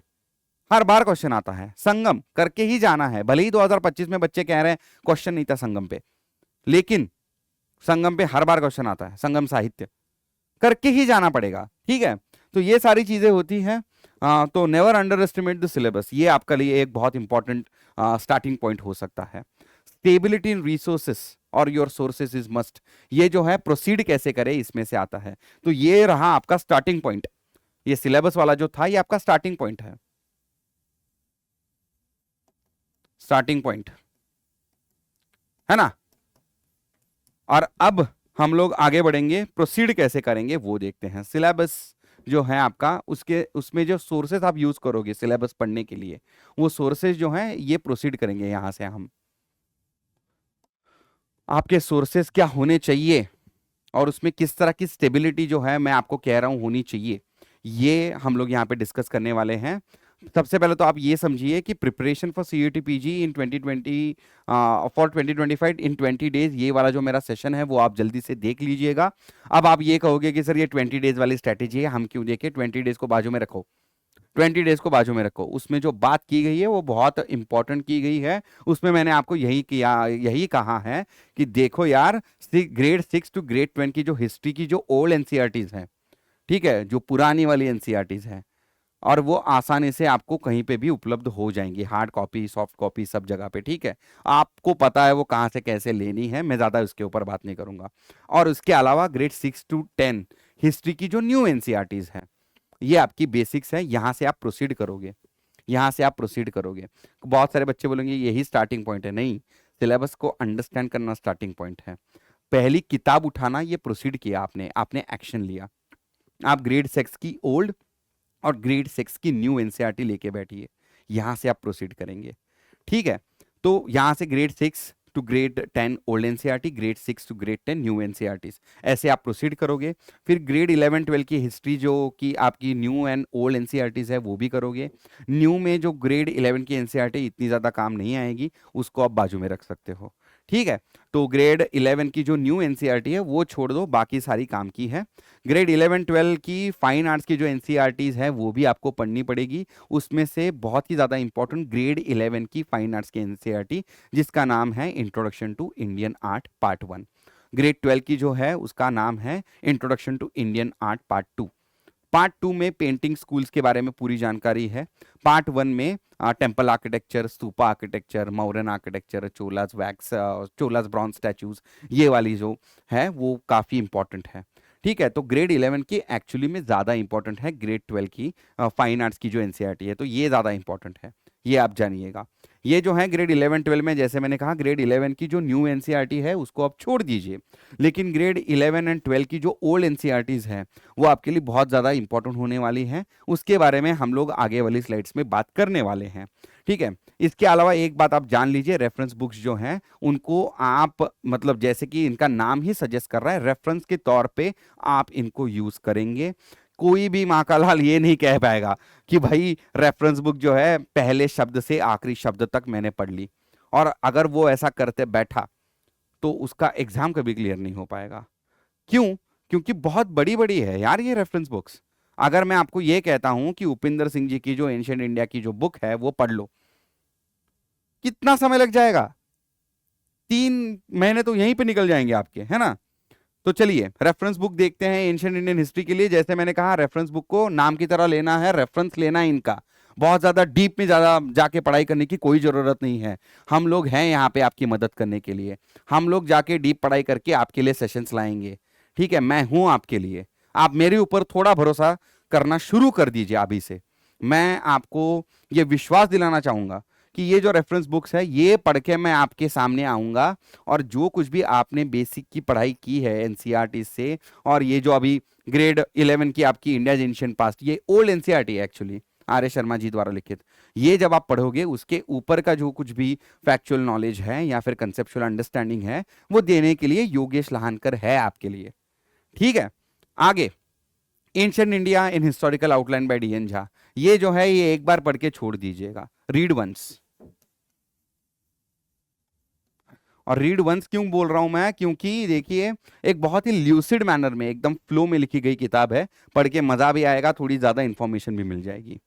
हर बार क्वेश्चन आता है। संगम करके ही जाना है, भले ही 2025 में बच्चे कह रहे हैं क्वेश्चन नहीं था संगम पे, लेकिन संगम पे हर बार क्वेश्चन आता है। संगम साहित्य करके ही जाना पड़ेगा। ठीक है, तो ये सारी चीजें होती हैं। तो never under estimate the syllabus, ये आपके लिए एक बहुत इंपॉर्टेंट स्टार्टिंग पॉइंट हो सकता है। स्टेबिलिटी इन रिसोर्सेस और योर सोर्सेस इज मस्ट, ये जो है प्रोसीड कैसे करें इसमें से आता है। तो ये रहा आपका स्टार्टिंग पॉइंट, ये सिलेबस वाला जो था ये आपका स्टार्टिंग पॉइंट है, स्टार्टिंग पॉइंट है ना। और अब हम लोग आगे बढ़ेंगे, प्रोसीड कैसे करेंगे वो देखते हैं। सिलेबस जो है आपका, उसके उसमें जो सोर्सेस आप यूज करोगे सिलेबस पढ़ने के लिए, वो सोर्सेस जो हैं ये प्रोसीड करेंगे यहां से हम। आपके सोर्सेस क्या होने चाहिए और उसमें किस तरह की स्टेबिलिटी जो है मैं आपको कह रहा हूं होनी चाहिए, ये हम लोग यहाँ पे डिस्कस करने वाले हैं। सबसे पहले तो आप ये समझिए कि preparation for CUET PG in 2020 for 2025 in 20 days, ये वाला जो मेरा सेशन है वो आप जल्दी से देख लीजिएगा। अब आप ये कहोगे कि सर ये 20 डेज वाली स्ट्रैटेजी है, हम क्यों देखें, 20 डेज को बाजू में रखो। 20 डेज को बाजू में रखो, उसमें जो बात की गई है वो बहुत इंपॉर्टेंट की गई है। उसमें मैंने आपको यही कहा है कि देखो यार, ग्रेड 6 टू ग्रेड 12 की जो हिस्ट्री की जो ओल्ड एनसीईआरटीज है, ठीक है, जो पुरानी वाली एनसीईआरटीज है, और वो आसानी से आपको कहीं पे भी उपलब्ध हो जाएंगी, हार्ड कॉपी, सॉफ्ट कॉपी, सब जगह पे। ठीक है, आपको पता है वो कहाँ से कैसे लेनी है, मैं ज़्यादा उसके ऊपर बात नहीं करूंगा। और उसके अलावा ग्रेड 6 टू 10 हिस्ट्री की जो न्यू एनसीईआरटीज है, ये आपकी बेसिक्स है, यहां से आप प्रोसीड करोगे, यहां से आप प्रोसीड करोगे। बहुत सारे बच्चे बोलेंगे यही स्टार्टिंग पॉइंट है, नहीं, सिलेबस को अंडरस्टैंड करना स्टार्टिंग पॉइंट है। पहली किताब उठाना, ये प्रोसीड किया आपने, आपने एक्शन लिया। आप ग्रेड 6 की ओल्ड और ग्रेड 6 की न्यू एनसीईआरटी लेके बैठिए, यहां से आप प्रोसीड करेंगे। ठीक है, तो यहां से grade 6 to grade 10 old NCERT, grade 6 to grade 10 new NCERTs, ऐसे आप प्रोसीड करोगे। फिर ग्रेड 11 12 की हिस्ट्री जो कि आपकी न्यू एंड ओल्ड एनसीईआरटीज है वो भी करोगे। न्यू में जो ग्रेड 11 की एनसीईआरटी इतनी ज़्यादा काम नहीं आएगी, उसको आप बाजू में रख सकते हो। ठीक है, तो ग्रेड 11 की जो न्यू एनसीईआरटी है वो छोड़ दो, बाकी सारी काम की है। ग्रेड 11 12 की फाइन आर्ट्स की जो एनसीईआरटीज है वो भी आपको पढ़नी पड़ेगी। उसमें से बहुत ही ज़्यादा इंपॉर्टेंट ग्रेड 11 की फाइन आर्ट्स की एनसीईआरटी, जिसका नाम है introduction to Indian art part 1। Grade 12 की जो है उसका नाम है introduction to Indian art part 2। Part 2 में पेंटिंग स्कूल्स के बारे में पूरी जानकारी है। पार्ट 1 में temple architecture, stupa architecture, Mauryan architecture, Cholas wax, Cholas bronze statues, ये वाली जो है वो काफ़ी इंपॉर्टेंट है। ठीक है, तो ग्रेड 11 की एक्चुअली में ज़्यादा इंपॉर्टेंट है ग्रेड 12 की फाइन आर्ट्स की जो एनसीईआरटी है, तो ये ज़्यादा इंपॉर्टेंट है, ये आप जानिएगा। ये जो है ग्रेड 11 12 में, जैसे मैंने कहा, ग्रेड 11 की जो न्यू एनसीईआरटी है उसको आप छोड़ दीजिए, लेकिन ग्रेड 11 एंड 12 की जो ओल्ड एनसीईआरटीज है वो आपके लिए बहुत ज़्यादा इंपॉर्टेंट होने वाली है। उसके बारे में हम लोग आगे वाली स्लाइड्स में बात करने वाले हैं। ठीक है, इसके अलावा एक बात आप जान लीजिए, रेफरेंस बुक्स जो हैं उनको आप मतलब जैसे कि इनका नाम ही सजेस्ट कर रहा है, रेफरेंस के तौर पे आप इनको यूज करेंगे। कोई भी माँ का लाल ये नहीं कह पाएगा कि भाई रेफरेंस बुक जो है पहले शब्द से आखिरी शब्द तक मैंने पढ़ ली, और अगर वो ऐसा करते बैठा तो उसका एग्जाम कभी क्लियर नहीं हो पाएगा। क्यों? क्योंकि बहुत बड़ी बड़ी है यार ये रेफरेंस बुक्स। अगर मैं आपको ये कहता हूं कि उपिंदर सिंह जी की जो एंशिएंट इंडिया की जो बुक है वो पढ़ लो, कितना समय लग जाएगा? 3 महीने तो यहीं पे निकल जाएंगे आपके, है ना? तो चलिए रेफरेंस बुक देखते हैं एंशिएंट इंडियन हिस्ट्री के लिए। जैसे मैंने कहा, रेफरेंस बुक को नाम की तरह लेना है, रेफरेंस लेना है इनका। बहुत ज्यादा डीप में ज्यादा जाके पढ़ाई करने की कोई जरूरत नहीं है। हम लोग हैं यहाँ पे आपकी मदद करने के लिए। हम लोग जाके डीप पढ़ाई करके आपके लिए सेशंस लाएंगे। ठीक है, मैं हूं आपके लिए। आप मेरे ऊपर थोड़ा भरोसा करना शुरू कर दीजिए अभी से। मैं आपको ये विश्वास दिलाना चाहूंगा कि ये जो रेफरेंस बुक्स है ये पढ़ के मैं आपके सामने आऊंगा, और जो कुछ भी आपने बेसिक की पढ़ाई की है एनसीईआरटी से, और ये जो अभी ग्रेड 11 की आपकी इंडिया एंशिएंट पास्ट, ये ओल्ड एनसीईआरटी है actually, R S Sharma ji द्वारा लिखित। ये जब आप पढ़ोगे उसके ऊपर का जो कुछ भी फैक्चुअल नॉलेज है या फिर कंसेप्चुअल अंडरस्टैंडिंग है वो देने के लिए योगेश लहानकर है आपके लिए। ठीक है, आगे ancient India in historical outline by DN Jha, ये जो है ये एक बार पढ़ के छोड़ दीजिएगा, रीड वंस। और रीड वंस क्यों बोल रहा हूं मैं? क्योंकि देखिए एक बहुत ही ल्यूसिड मैनर में, एकदम फ्लो में लिखी गई किताब है, पढ़ के मजा भी आएगा, थोड़ी ज्यादा इंफॉर्मेशन भी मिल जाएगी।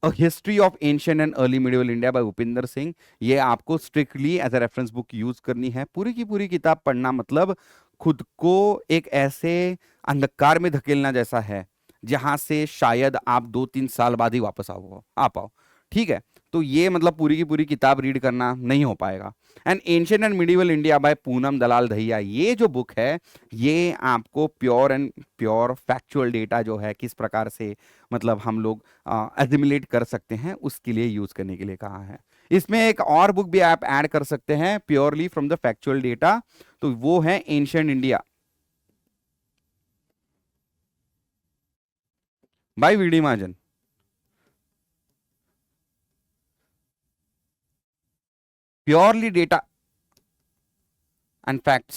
A history of ancient and early medieval India by Upinder Singh, ये आपको strictly as a reference book use करनी है। पूरी की पूरी किताब पढ़ना मतलब खुद को एक ऐसे अंधकार में धकेलना जैसा है जहां से शायद आप 2-3 साल बाद ही वापस आ पाओ। ठीक है, तो ये मतलब पूरी की पूरी किताब रीड करना नहीं हो पाएगा। And ancient and medieval India by Poonam Dalal Dahiya, ये जो बुक है ये आपको pure and pure factual data जो है किस प्रकार से मतलब हम लोग एजिमुलेट कर सकते हैं उसके लिए यूज करने के लिए कहा है। इसमें एक और बुक भी आप ऐड कर सकते हैं purely from the factual data, तो वो है ancient India by VD Mahajan. Purely data and facts,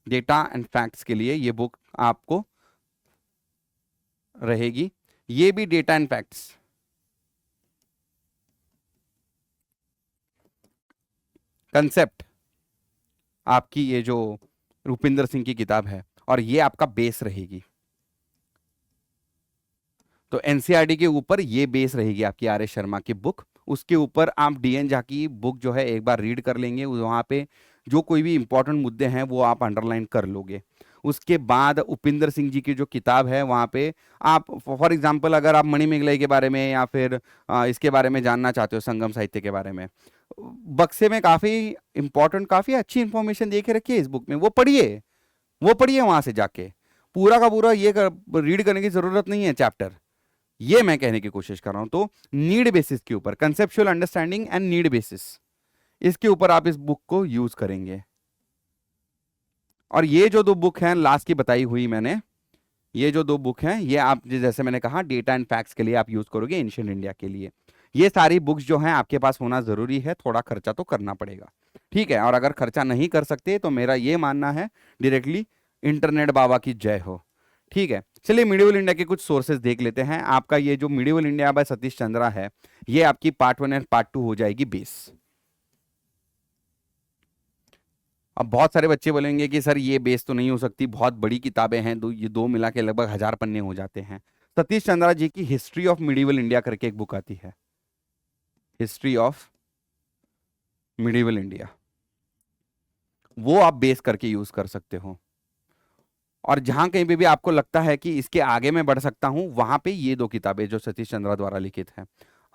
data and facts के लिए ये बुक आपको रहेगी। ये भी डेटा एंड फैक्ट्स, कंसेप्ट आपकी ये जो रुपिंदर सिंह की किताब है, और ये आपका बेस रहेगी। तो एनसीईआरटी के ऊपर ये बेस रहेगी आपकी आर एस शर्मा की बुक। उसके ऊपर आप डीएन झा की बुक जो है एक बार रीड कर लेंगे, वहां पे जो कोई भी इंपॉर्टेंट मुद्दे हैं वो आप अंडरलाइन कर लोगे। उसके बाद उपिंदर सिंह जी की जो किताब है वहां पे आप फॉर एग्जांपल अगर आप मणिमेगलाई के बारे में या फिर इसके बारे में जानना चाहते हो, संगम साहित्य के बारे में, बक्से में काफी इंपॉर्टेंट काफी अच्छी इंफॉर्मेशन दे के रखी है इस बुक में, वो पढ़िए, वो पढ़िए वहां से जाके। पूरा का पूरा ये रीड करने की जरूरत नहीं है चैप्टर, ये मैं कहने की कोशिश कर रहा हूं। तो नीड बेसिस के ऊपर, conceptual understanding and need basis, इसके ऊपर आप इस बुक को यूज करेंगे। और ये जो 2 बुक हैं लास्ट की बताई हुई मैंने, ये जो 2 बुक हैं ये आप जैसे मैंने कहा डेटा एंड फैक्ट्स के लिए आप यूज करोगे, एंशिएंट इंडिया के लिए। ये सारी बुक्स जो हैं आपके पास होना जरूरी है, थोड़ा खर्चा तो करना पड़ेगा। ठीक है, और अगर खर्चा नहीं कर सकते तो मेरा ये मानना है डायरेक्टली इंटरनेट बाबा की जय हो। ठीक है, चलिए मिडिवल इंडिया के कुछ सोर्सेज देख लेते हैं। आपका ये जो medieval India bye Satish Chandra है, ये आपकी पार्ट 1 एंड पार्ट 2 हो जाएगी बेस। अब बहुत सारे बच्चे बोलेंगे कि सर ये बेस तो नहीं हो सकती, बहुत बड़ी किताबें हैं, ये 2 मिला के लगभग 1000 पन्ने हो जाते हैं। सतीश चंद्रा जी की हिस्ट्री ऑफ मिडिवल इंडिया करके एक बुक आती है, हिस्ट्री ऑफ मिडिवल इंडिया, वो आप बेस करके यूज कर सकते हो। और जहां कहीं पे भी आपको लगता है कि इसके आगे मैं बढ़ सकता हूं, वहां पे ये दो किताबें जो सतीश चंद्रा द्वारा लिखित हैं,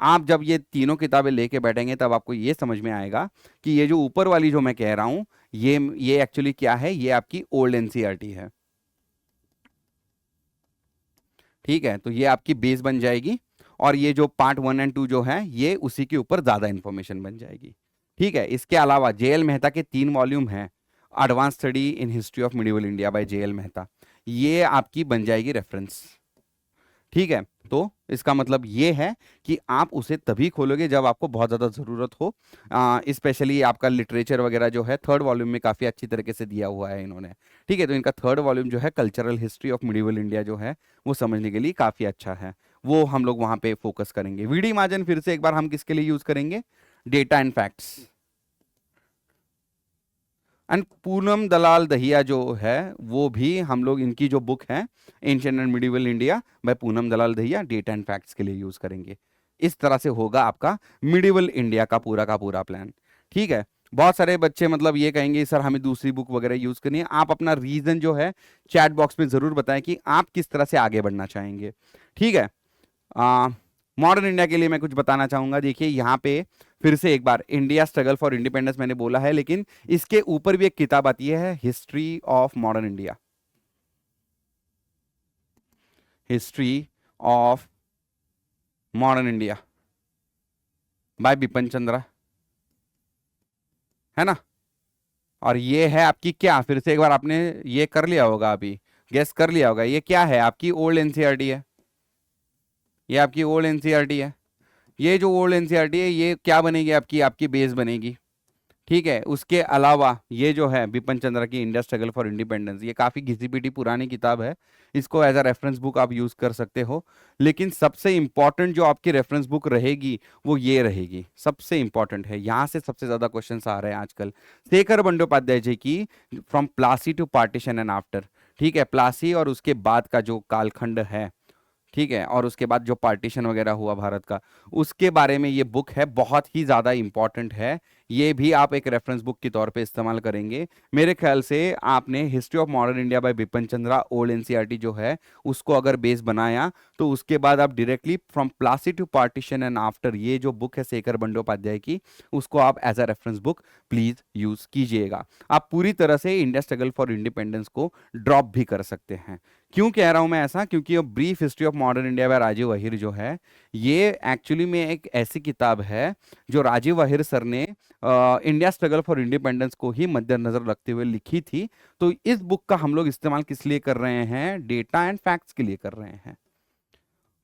आप जब ये तीनों किताबें लेके बैठेंगे तब आपको ये समझ में आएगा कि ये जो ऊपर वाली जो मैं कह रहा हूं, ये एक्चुअली क्या है, ये आपकी ओल्ड एनसीईआरटी है। ठीक है, तो ये आपकी बेस बन जाएगी, और ये जो पार्ट 1 और 2 जो है, ये उसी के ऊपर ज्यादा इंफॉर्मेशन बन जाएगी। ठीक है, इसके अलावा जेएल मेहता के 3 वॉल्यूम हैं, advance study in history of medieval India bye JL Mehta, ये आपकी बन जाएगी रेफरेंस। ठीक है, तो इसका मतलब ये है कि आप उसे तभी खोलोगे जब आपको बहुत ज़्यादा ज़रूरत हो। स्पेशली आपका लिटरेचर वगैरह जो है 3rd वॉल्यूम में काफ़ी अच्छी तरीके से दिया हुआ है इन्होंने। ठीक है, तो इनका 3rd वॉल्यूम जो है cultural history of medieval India जो है, वो समझने के लिए काफ़ी अच्छा है। वो हम लोग वहाँ पे फोकस करेंगे। वीडी महाजन फिर से एक बार हम किसके लिए यूज़ करेंगे, data and facts. And Poonam Dalal Dahiya जो है, वो भी हम लोग इनकी जो बुक है ancient and medieval India by Poonam Dalal Dahiya, data and facts के लिए यूज करेंगे। इस तरह से होगा आपका मिडिवल इंडिया का पूरा प्लान। ठीक है, बहुत सारे बच्चे मतलब ये कहेंगे सर हमें दूसरी बुक वगैरह यूज करनी है। आप अपना रीजन जो है चैट बॉक्स में जरूर बताएं कि आप किस तरह से आगे बढ़ना चाहेंगे। ठीक है, मॉडर्न इंडिया के लिए मैं कुछ बताना चाहूंगा। देखिए यहाँ पे फिर से एक बार इंडिया स्ट्रगल फॉर इंडिपेंडेंस मैंने बोला है, लेकिन इसके ऊपर भी एक किताब आती है, history of modern India, history of modern India bye Bipin Chandra, है ना। और ये है आपकी क्या, फिर से एक बार आपने ये कर लिया होगा, अभी गेस कर लिया होगा, ये क्या है, आपकी ओल्ड एनसीईआरटी है। ये आपकी ओल्ड एनसीईआरटी है। ये जो ओल्ड एनसीईआरटी है, ये क्या बनेगी, आपकी आपकी बेस बनेगी। ठीक है, उसके अलावा ये जो है बिपिन चंद्रा की इंडिया स्ट्रगल फॉर इंडिपेंडेंस, ये काफी घिसी पिटी पुरानी किताब है, इसको एज अ रेफरेंस बुक आप यूज कर सकते हो। लेकिन सबसे इंपॉर्टेंट जो आपकी रेफरेंस बुक रहेगी वो ये रहेगी, सबसे इंपॉर्टेंट है, यहां से सबसे ज्यादा क्वेश्चंस आ रहे हैं आजकल, शेखर बंदोपाध्याय जी की from Plassey to partition and after. ठीक है, प्लासी और उसके बाद का जो कालखंड है, ठीक है, और उसके बाद जो पार्टीशन वगैरह हुआ भारत का, उसके बारे में ये बुक है, बहुत ही ज़्यादा इंपॉर्टेंट है। ये भी आप एक रेफरेंस बुक के तौर पे इस्तेमाल करेंगे। मेरे ख्याल से आपने history of modern India bye Bipin Chandra old NCERT जो है, उसको अगर बेस बनाया, तो उसके बाद आप directly from Plassey to partition and after, ये जो बुक है शेखर बंदोपाध्याय की, उसको आप as a reference book please use कीजिएगा। आप पूरी तरह से इंडिया स्ट्रगल फॉर इंडिपेंडेंस को ड्रॉप भी कर सकते हैं। क्यों कह रहा हूं मैं ऐसा, क्योंकि brief history of modern India by Rajiv Ahir जो है, ये एक्चुअली में एक ऐसी किताब है जो राजीव अहिर सर ने इंडिया स्ट्रगल फॉर इंडिपेंडेंस को ही मद्देनजर रखते हुए लिखी थी। तो इस बुक का हम लोग इस्तेमाल किस लिए कर रहे हैं, डेटा एंड फैक्ट्स के लिए कर रहे हैं।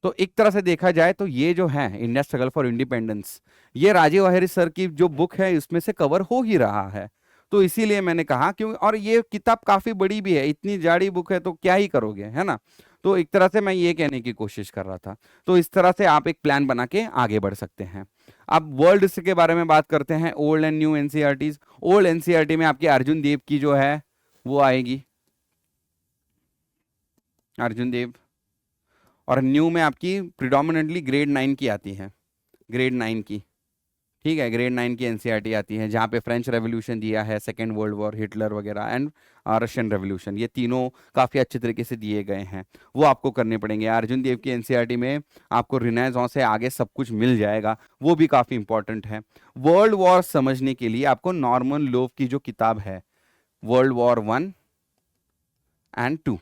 तो एक तरह से देखा जाए तो ये जो है इंडिया स्ट्रगल फॉर इंडिपेंडेंस, ये राजीव अहिर सर की जो बुक है उसमें से कवर हो ही रहा है। तो इसीलिए मैंने कहा, क्यों, और ये किताब काफी बड़ी भी है, इतनी जाड़ी बुक है तो क्या ही करोगे, है ना। तो एक तरह से मैं ये कहने की कोशिश कर रहा था। तो इस तरह से आप एक प्लान बना के आगे बढ़ सकते हैं। अब वर्ल्ड के बारे में बात करते हैं, old and new NCERTs. Old NCERT में आपकी अर्जुन देव की जो है वो आएगी, अर्जुन देव। और न्यू में आपकी प्रिडोमिनेंटली ग्रेड 9 की आती है, ग्रेड 9 की। ठीक है, ग्रेड 9 की एनसीईआरटी आती है, जहाँ पे फ्रेंच रेवोल्यूशन दिया है, सेकेंड वर्ल्ड वॉर, हिटलर वगैरह, एंड रशियन रेवोल्यूशन, ये तीनों काफ़ी अच्छे तरीके से दिए गए हैं, वो आपको करने पड़ेंगे। अर्जुन देव की एनसीईआरटी में आपको रिनेसांस से आगे सब कुछ मिल जाएगा, वो भी काफ़ी इंपॉर्टेंट है। वर्ल्ड वॉर समझने के लिए आपको नॉर्मन लोव की जो किताब है, वर्ल्ड वॉर 1 और 2,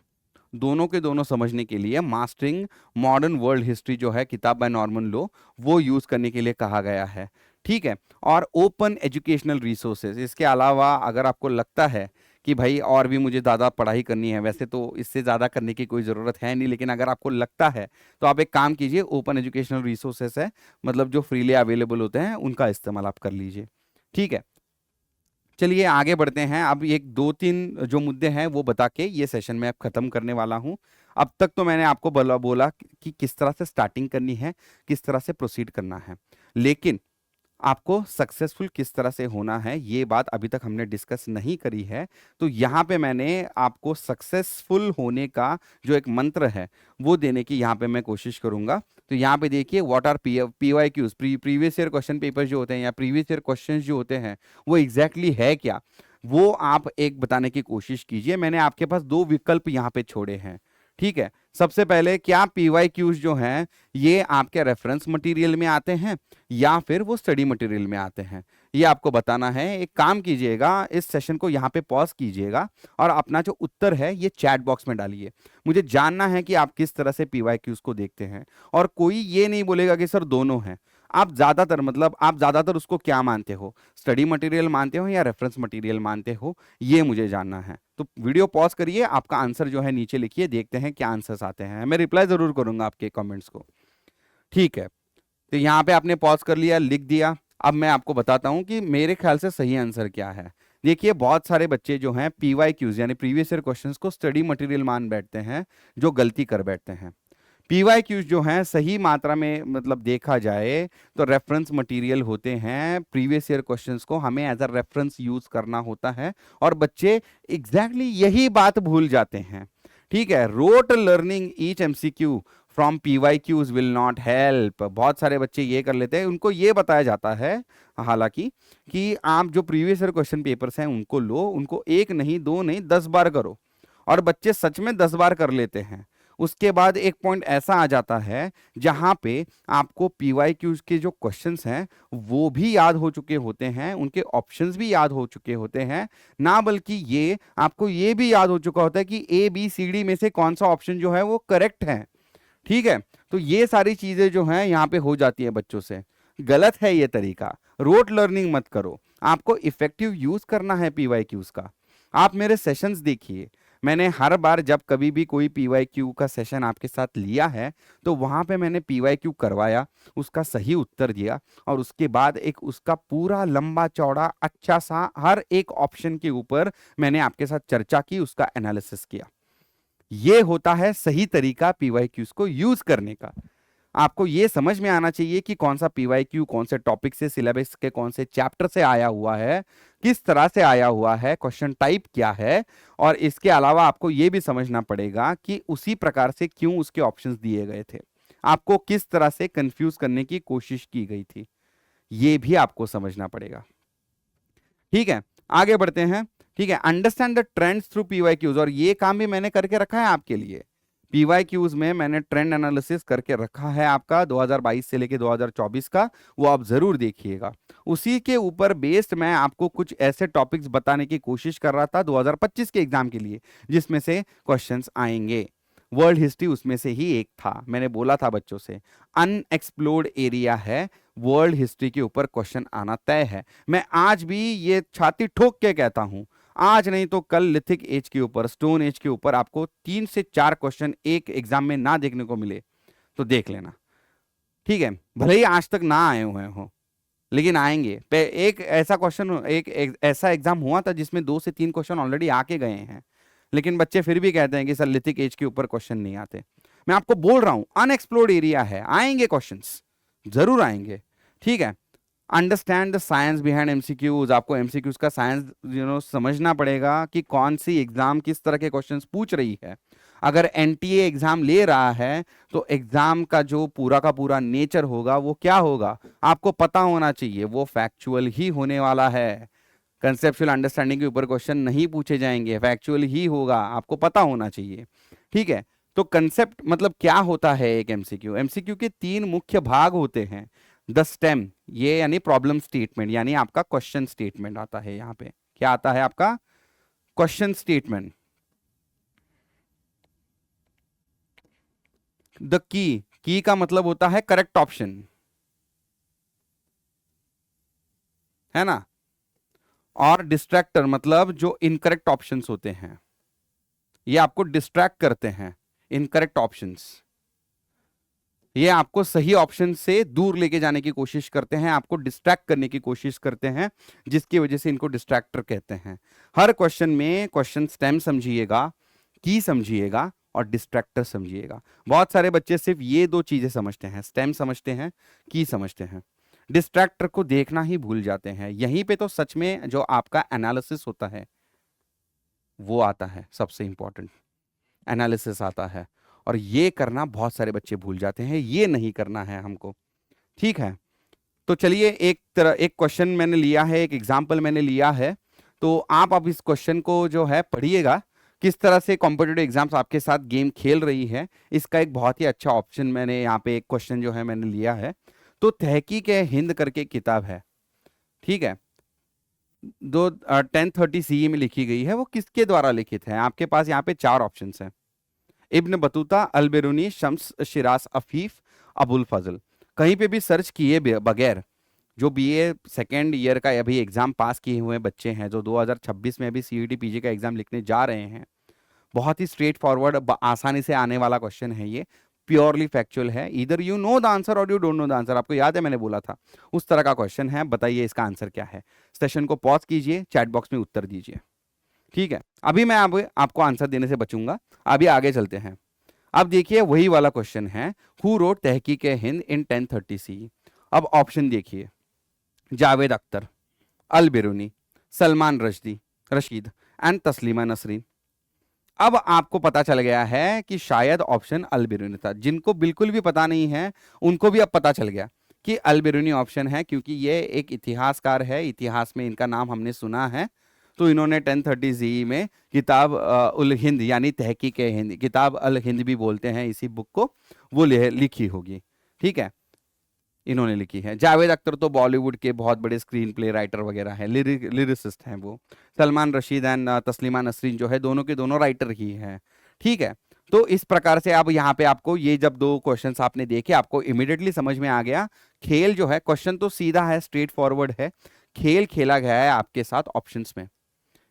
दोनों के दोनों समझने के लिए मास्टरिंग मॉडर्न वर्ल्ड हिस्ट्री जो है किताब बाय नॉर्मन लो, वो यूज करने के लिए कहा गया है। ठीक है, और ओपन एजुकेशनल रिसोर्सेज, इसके अलावा अगर आपको लगता है कि भाई और भी मुझे ज़्यादा पढ़ाई करनी है, वैसे तो इससे ज़्यादा करने की कोई ज़रूरत है नहीं, लेकिन अगर आपको लगता है तो आप एक काम कीजिए, ओपन एजुकेशनल रिसोर्सेज है, मतलब जो फ्रीली अवेलेबल होते हैं उनका इस्तेमाल आप कर लीजिए। ठीक है, चलिए आगे बढ़ते हैं। अब एक दो तीन जो मुद्दे हैं वो बता के ये सेशन में अब खत्म करने वाला हूं। अब तक तो मैंने आपको बोला कि किस तरह से स्टार्टिंग करनी है, किस तरह से प्रोसीड करना है, लेकिन आपको सक्सेसफुल किस तरह से होना है ये बात अभी तक हमने डिस्कस नहीं करी है। तो यहाँ पे मैंने आपको सक्सेसफुल होने का जो एक मंत्र है वो देने की यहाँ पे मैं कोशिश करूंगा। तो यहाँ पे देखिए what are PYQs, previous year question paper जो होते हैं या प्रीवियस ईयर क्वेश्चंस जो होते हैं वो एग्जैक्टली है क्या, वो आप एक बताने की कोशिश कीजिए। मैंने आपके पास दो विकल्प यहाँ पे छोड़े हैं, ठीक है। सबसे पहले क्या PYQs जो हैं ये आपके रेफरेंस मटेरियल में आते हैं या फिर वो स्टडी मटेरियल में आते हैं, ये आपको बताना है। एक काम कीजिएगा, इस सेशन को यहाँ पे पॉज कीजिएगा और अपना जो उत्तर है ये चैट बॉक्स में डालिए। मुझे जानना है कि आप किस तरह से PYQs को देखते हैं। और कोई ये नहीं बोलेगा कि सर दोनों हैं। आप ज्यादातर उसको क्या मानते हो, स्टडी मटेरियल मानते हो या रेफरेंस मटेरियल मानते हो, ये मुझे जानना है। तो वीडियो पॉज करिए, आपका आंसर जो है नीचे लिखिए, देखते हैं क्या आंसर्स आते हैं। मैं रिप्लाई जरूर करूंगा आपके कमेंट्स को, ठीक है। तो यहाँ पे आपने पॉज कर लिया, लिख दिया। अब मैं आपको बताता हूं कि मेरे ख्याल से सही आंसर क्या है। देखिए बहुत सारे बच्चे जो हैं PYQs यानी प्रीवियस ईयर क्वेश्चंस को स्टडी मटेरियल मान बैठते हैं, जो गलती कर बैठते हैं। PYQs जो हैं सही मात्रा में मतलब देखा जाए तो रेफरेंस मटेरियल होते हैं। प्रीवियस ईयर क्वेश्चंस को हमें एज अ रेफरेंस यूज करना होता है और बच्चे एग्जैक्टली यही बात भूल जाते हैं, ठीक है। Rote learning each MCQ from PYQs will not help. बहुत सारे बच्चे ये कर लेते हैं, उनको ये बताया जाता है हालांकि कि आप जो प्रीवियस ईयर क्वेश्चन पेपर्स हैं उनको लो, उनको एक नहीं दो नहीं 10 बार करो, और बच्चे सच में 10 बार कर लेते हैं। उसके बाद एक पॉइंट ऐसा आ जाता है जहां पे आपको PYQs के जो क्वेश्चंस हैं वो भी याद हो चुके होते हैं, उनके ऑप्शंस भी याद हो चुके होते हैं ना, बल्कि ये आपको ये भी याद हो चुका होता है कि ABCD में से कौन सा ऑप्शन जो है वो करेक्ट है, ठीक है। तो ये सारी चीजें जो हैं यहाँ पे हो जाती है बच्चों से। गलत है ये तरीका, रोट लर्निंग मत करो, आपको इफेक्टिव यूज करना है PYQs का। आप मेरे सेशंस देखिए, मैंने हर बार जब कभी भी कोई PYQ का सेशन आपके साथ लिया है तो वहां पे मैंने PYQ करवाया, उसका सही उत्तर दिया और उसके बाद एक उसका पूरा लंबा चौड़ा अच्छा सा हर एक ऑप्शन के ऊपर मैंने आपके साथ चर्चा की, उसका एनालिसिस किया। ये होता है सही तरीका PYQs को यूज करने का। आपको ये समझ में आना चाहिए कि कौन सा PYQ कौन से टॉपिक से, सिलेबस के कौन से चैप्टर से आया हुआ है, किस तरह से आया हुआ है, क्वेश्चन टाइप क्या है, और इसके अलावा आपको ये भी समझना पड़ेगा कि उसी प्रकार से क्यों उसके ऑप्शंस दिए गए थे, आपको किस तरह से कंफ्यूज करने की कोशिश की गई थी, ये भी आपको समझना पड़ेगा, ठीक है। आगे बढ़ते हैं, ठीक है। Understand the trends through PYQs, और ये काम भी मैंने करके रखा है आपके लिए। PYQs में मैंने ट्रेंड एनालिसिस करके रखा है आपका 2022 से लेके 2024 का, वो आप जरूर देखिएगा। उसी के ऊपर बेस्ड मैं आपको कुछ ऐसे टॉपिक्स बताने की कोशिश कर रहा था 2025 के एग्जाम के लिए जिसमें से क्वेश्चंस आएंगे। वर्ल्ड हिस्ट्री उसमें से ही एक था। मैंने बोला था बच्चों से अनएक्सप्लोर्ड एरिया है, वर्ल्ड हिस्ट्री के ऊपर क्वेश्चन आना तय है। मैं आज भी ये छाती ठोक के कहता हूं, आज नहीं तो कल लिथिक एज के ऊपर, स्टोन एज के ऊपर आपको 3 से 4 क्वेश्चन एक एग्जाम में ना देखने को मिले तो देख लेना, ठीक है। भले ही आज तक ना आए हुए हो लेकिन आएंगे। एक ऐसा क्वेश्चन, एक ऐसा एग्जाम हुआ था जिसमें 2 से 3 क्वेश्चन ऑलरेडी आके गए हैं, लेकिन बच्चे फिर भी कहते हैं कि सर लिथिक एज के ऊपर क्वेश्चन नहीं आते। मैं आपको बोल रहा हूं अनएक्सप्लोर्ड एरिया है, आएंगे क्वेश्चंस, जरूर आएंगे, ठीक है। Understand the science behind MCQs, आपको MCQs का साइंस समझना पड़ेगा कि कौन सी एग्जाम किस तरह के क्वेश्चंस पूछ रही है। अगर NTA एग्जाम ले रहा है तो एग्जाम का जो पूरा का पूरा नेचर होगा वो क्या होगा आपको पता होना चाहिए, वो फैक्चुअल ही होने वाला है। कंसेप्चुअल अंडरस्टैंडिंग के ऊपर क्वेश्चन नहीं पूछे जाएंगे, फैक्चुअल ही होगा, आपको पता होना चाहिए, ठीक है। तो कंसेप्ट मतलब क्या होता है एक MCQ के 3 मुख्य भाग होते हैं। द स्टेम, ये यानी प्रॉब्लम स्टेटमेंट, यानी आपका क्वेश्चन स्टेटमेंट आता है। यहां पे क्या आता है आपका क्वेश्चन स्टेटमेंट। द की का मतलब होता है करेक्ट ऑप्शन, है ना। और डिस्ट्रैक्टर मतलब जो इनकरेक्ट ऑप्शंस होते हैं, ये आपको डिस्ट्रैक्ट करते हैं। इनकरेक्ट ऑप्शंस ये आपको सही ऑप्शन से दूर लेके जाने की कोशिश करते हैं, आपको डिस्ट्रैक्ट करने की कोशिश करते हैं, जिसकी वजह से इनको डिस्ट्रैक्टर कहते हैं। हर क्वेश्चन में क्वेश्चन स्टेम समझिएगा, की समझिएगा और डिस्ट्रैक्टर समझिएगा। बहुत सारे बच्चे सिर्फ ये 2 चीजें समझते हैं, स्टेम समझते हैं, की समझते हैं। डिस्ट्रैक्टर को देखना ही भूल जाते हैं। यहीं पे तो सच में जो आपका एनालिसिस होता है वो आता है, सबसे इंपॉर्टेंट एनालिसिस आता है, और ये करना बहुत सारे बच्चे भूल जाते हैं, ये नहीं करना है हमको। ठीक है, तो चलिए एक क्वेश्चन मैंने लिया है, एक एग्जाम्पल मैंने लिया है, तो आप अब इस क्वेश्चन को जो है पढ़िएगा, किस तरह से कॉम्पिटेटिव एग्जाम्स आपके साथ गेम खेल रही है। इसका एक बहुत ही अच्छा ऑप्शन मैंने यहाँ पे एक क्वेश्चन जो है मैंने लिया है। तो तहकीक हिंद करके किताब है, ठीक है, दो 1030 सीई में लिखी गई है। वो किसके द्वारा लिखित है? आपके पास यहाँ पे चार ऑप्शन हैं: इब्न बतूता, अल बिरूनी, शम्स शिराज अफीफ, अबुल फजल। कहीं पे भी सर्च किए बगैर जो बीए सेकेंड ईयर का अभी एग्जाम पास किए हुए बच्चे हैं, जो 2026 में अभी सीईटी पीजी का एग्जाम लिखने जा रहे हैं, बहुत ही स्ट्रेट फॉरवर्ड आसानी से आने वाला क्वेश्चन है ये, प्योरली फैक्चुअल है। इधर यू नो द आंसर और you don't know the answer. आपको याद है मैंने बोला था उस तरह का क्वेश्चन है। बताइए इसका आंसर क्या है? सेशन को पॉज कीजिए, चैट बॉक्स में उत्तर दीजिए। ठीक है, अभी मैं आपको आंसर देने से बचूंगा, अभी आगे चलते हैं। अब देखिए वही वाला क्वेश्चन है, हु रोट तहकीक हिंद इन 1030 सी। अब ऑप्शन देखिए: जावेद अख्तर, अल बिरूनी, सलमान रशीद एंड तस्लीमा नसरीन। अब आपको पता चल गया है कि शायद ऑप्शन अल बिरूनी था। जिनको बिल्कुल भी पता नहीं है उनको भी अब पता चल गया कि अल बिरूनी ऑप्शन है, क्योंकि ये एक इतिहासकार है, इतिहास में इनका नाम हमने सुना है। तो इन्होंने 1030 जी में किताब उल हिंद यानी तहकीक हिंद, किताब अल हिंद भी बोलते हैं इसी बुक को, वो लिखी होगी। ठीक है, इन्होंने लिखी है। जावेद अख्तर तो बॉलीवुड के बहुत बड़े स्क्रीन प्ले राइटर वगैरह हैं, लिरिसिस्ट हैं वो। सलमान रशीद एंड तस्लीमा नसरीन जो है, दोनों के दोनों राइटर ही हैं। ठीक है, तो इस प्रकार से अब यहाँ पे आपको ये जब दो क्वेश्चंस आपने देखे, आपको इमिडिएटली समझ में आ गया खेल जो है, क्वेश्चन तो सीधा है, स्ट्रेट फॉरवर्ड है, खेल खेला गया है आपके साथ ऑप्शंस में।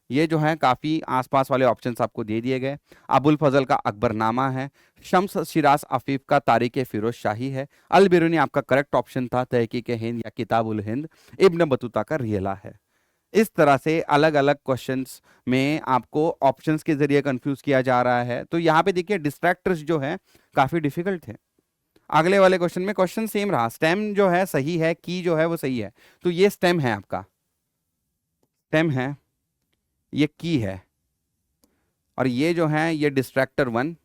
ये जो है काफी आसपास वाले ऑप्शंस आपको दे दिए गए। अबुल फजल का अकबरनामा है, शम्स शिराज अफीफ का तारीख फिरोज शाही है, अल बिरूनी आपका करेक्ट ऑप्शन था, तहकीक हिंद या किताब उल हिंद इब्न बतूता का रियला है। इस तरह से अलग अलग क्वेश्चंस में आपको ऑप्शंस के जरिए कंफ्यूज किया जा रहा है। तो यहाँ पे देखिए डिस्ट्रैक्टर्स जो है काफी डिफिकल्ट थे। अगले वाले क्वेश्चन में क्वेश्चन सेम रहा, स्टेम जो है सही है, की जो है वो सही है। तो ये स्टेम है, आपका स्टेम है, ये की है, और ये जो है ये डिस्ट्रैक्टर वन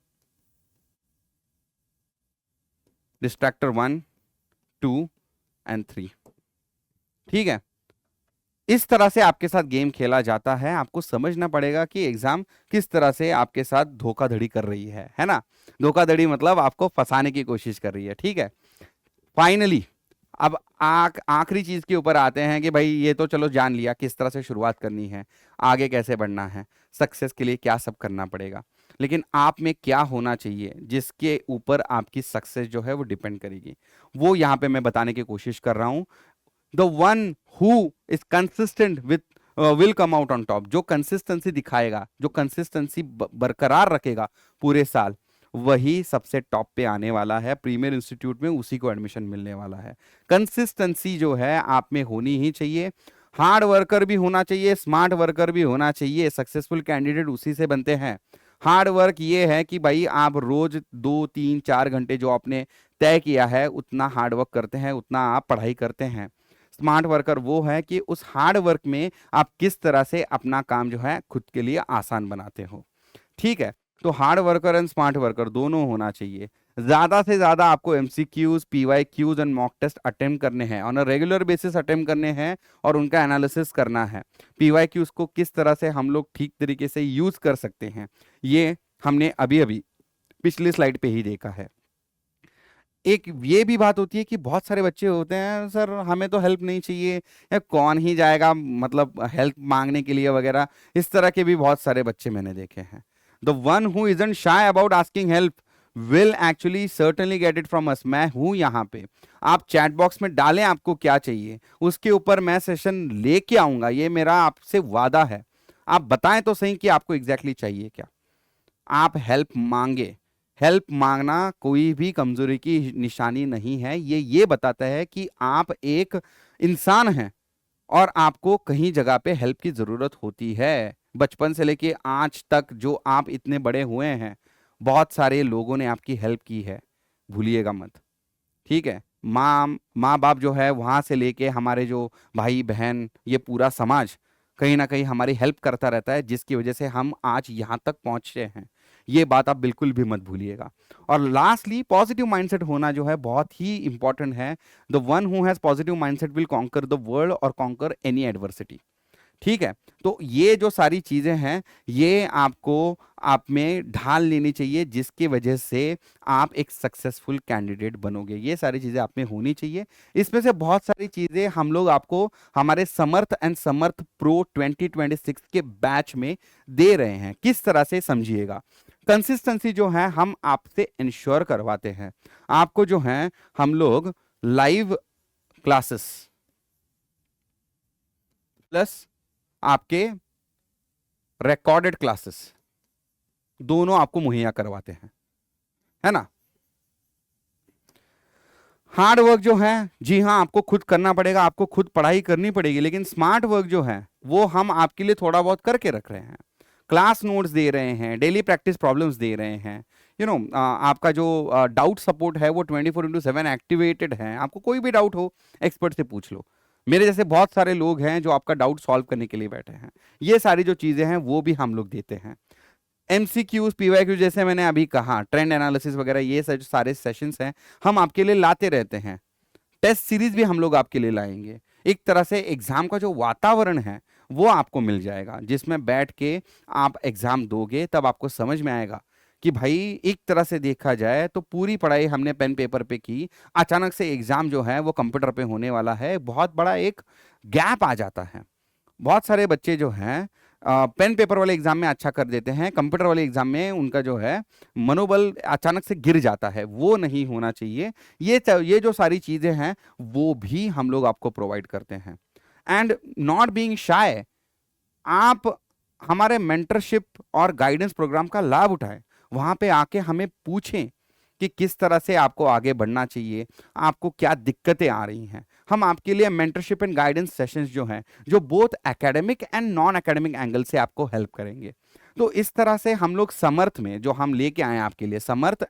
2 एंड 3। ठीक है, इस तरह से आपके साथ गेम खेला जाता है। आपको समझना पड़ेगा कि एग्जाम किस तरह से आपके साथ धोखाधड़ी कर रही है ना। धोखाधड़ी मतलब आपको फंसाने की कोशिश कर रही है। ठीक है, फाइनली अब आखिरी चीज के ऊपर आते हैं कि भाई ये तो चलो जान लिया किस तरह से शुरुआत करनी है, आगे कैसे बढ़ना है, सक्सेस के लिए क्या सब करना पड़ेगा, लेकिन आप में क्या होना चाहिए जिसके ऊपर आपकी सक्सेस जो है वो डिपेंड करेगी, वो यहाँ पे मैं बताने की कोशिश कर रहा हूँ। The one who is consistent with will come out on top. जो कंसिस्टेंसी दिखाएगा, जो कंसिस्टेंसी बरकरार रखेगा पूरे साल, वही सबसे टॉप पे आने वाला है। प्रीमियर इंस्टीट्यूट में उसी को एडमिशन मिलने वाला है। कंसिस्टेंसी जो है आप में होनी ही चाहिए। हार्ड वर्कर भी होना चाहिए, स्मार्ट वर्कर भी होना चाहिए। सक्सेसफुल कैंडिडेट उसी से बनते हैं। हार्ड वर्क ये है कि भाई आप रोज 2 3 4 घंटे जो आपने तय किया है उतना हार्ड वर्क करते हैं, उतना आप पढ़ाई करते हैं। स्मार्ट वर्कर वो है कि उस हार्ड वर्क में आप किस तरह से अपना काम जो है खुद के लिए आसान बनाते हो। ठीक है, तो hard worker and smart worker दोनों होना चाहिए। ज्यादा से ज्यादा आपको MCQs, PYQs and mock test attempt करने हैं, on a regular basis attempt करने हैं, और उनका एनालिसिस करना है। पीवाईक्यूज को किस तरह से हम लोग ठीक तरीके से यूज कर सकते हैं, ये हमने अभी अभी पिछली स्लाइड पे ही देखा है। एक ये भी बात होती है कि बहुत सारे बच्चे होते हैं, सर हमें तो हेल्प नहीं चाहिए, या कौन ही जाएगा मतलब हेल्प मांगने के लिए वगैरह, इस तरह के भी बहुत सारे बच्चे मैंने देखे हैं। The one who isn't shy about asking help will actually certainly get it from us. मैं हूं यहाँ पे, आप चैट बॉक्स में डालें आपको क्या चाहिए, उसके ऊपर मैं सेशन लेके आऊंगा, ये मेरा आपसे वादा है। आप बताएं तो सही कि आपको एग्जैक्टली चाहिए क्या। आप हेल्प मांगे। हेल्प मांगना कोई भी कमजोरी की निशानी नहीं है, ये बताता है कि आप एक इंसान हैं और आपको कहीं जगह पे हेल्प की जरूरत होती है। बचपन से लेके आज तक जो आप इतने बड़े हुए हैं, बहुत सारे लोगों ने आपकी हेल्प की है, भूलिएगा मत। ठीक है, माँ बाप जो है वहां से लेके हमारे जो भाई बहन, ये पूरा समाज कहीं ना कहीं हमारी हेल्प करता रहता है, जिसकी वजह से हम आज यहाँ तक पहुंचे हैं। ये बात आप बिल्कुल भी मत भूलिएगा। और लास्टली, पॉजिटिव माइंडसेट होना जो है बहुत ही इंपॉर्टेंट है। The one who has positive mindset will conquer the world और कॉन्कर एनी एडवर्सिटी। ठीक है, तो ये जो सारी चीजें हैं, ये आपको आप में ढाल लेनी चाहिए, जिसकी वजह से आप एक सक्सेसफुल कैंडिडेट बनोगे। ये सारी चीजें आप में होनी चाहिए। इसमें से बहुत सारी चीजें हम लोग आपको हमारे समर्थ एंड समर्थ प्रो 2026 के बैच में दे रहे हैं। किस तरह से, समझिएगा। कंसिस्टेंसी जो है हम आपसे इंश्योर करवाते हैं। आपको जो है हम लोग लाइव क्लासेस प्लस आपके रिकॉर्डेड क्लासेस दोनों आपको मुहैया करवाते हैं, है ना। हार्ड वर्क जो है, जी हाँ, आपको खुद करना पड़ेगा, आपको खुद पढ़ाई करनी पड़ेगी, लेकिन स्मार्ट वर्क जो है वो हम आपके लिए थोड़ा बहुत करके रख रहे हैं। क्लास नोट्स दे रहे हैं, डेली प्रैक्टिस प्रॉब्लम्स दे रहे हैं, आपका जो डाउट सपोर्ट है वो 24/7 एक्टिवेटेड है। आपको कोई भी डाउट हो, एक्सपर्ट से पूछ लो। मेरे जैसे बहुत सारे लोग हैं जो आपका डाउट सॉल्व करने के लिए बैठे हैं। ये सारी जो चीजें हैं वो भी हम लोग देते हैं। एमसीक्यूज, पीवाईक्यूज, जैसे मैंने अभी कहा, ट्रेंड एनालिसिस वगैरह, ये सारे सेशंस हैं हम आपके लिए लाते रहते हैं। टेस्ट सीरीज भी हम लोग आपके लिए लाएंगे। एक तरह से एग्जाम का जो वातावरण है वो आपको मिल जाएगा, जिसमें बैठ के आप एग्जाम दोगे तब आपको समझ में आएगा कि भाई, एक तरह से देखा जाए तो पूरी पढ़ाई हमने पेन पेपर पे की, अचानक से एग्जाम जो है वो कंप्यूटर पे होने वाला है। बहुत बड़ा एक गैप आ जाता है। बहुत सारे बच्चे जो हैं पेन पेपर वाले एग्जाम में अच्छा कर देते हैं, कंप्यूटर वाले एग्जाम में उनका जो है मनोबल अचानक से गिर जाता है। वो नहीं होना चाहिए। ये जो सारी चीजें हैं वो भी हम लोग आपको प्रोवाइड करते हैं। एंड नॉट बीइंग शाय, आप हमारे मेंटरशिप और गाइडेंस प्रोग्राम का लाभ उठाएं। वहां पे आके हमें पूछें कि किस तरह से आपको आगे बढ़ना चाहिए, आपको क्या दिक्कतें आ रही हैं। हम आपके लिए मेंटरशिप एंड गाइडेंस सेशंस जो हैं, जो both academic and non academic angle से आपको हेल्प करेंगे। तो इस तरह से हम लोग समर्थ में जो हम लेके आए हैं आपके लिए, समर्थ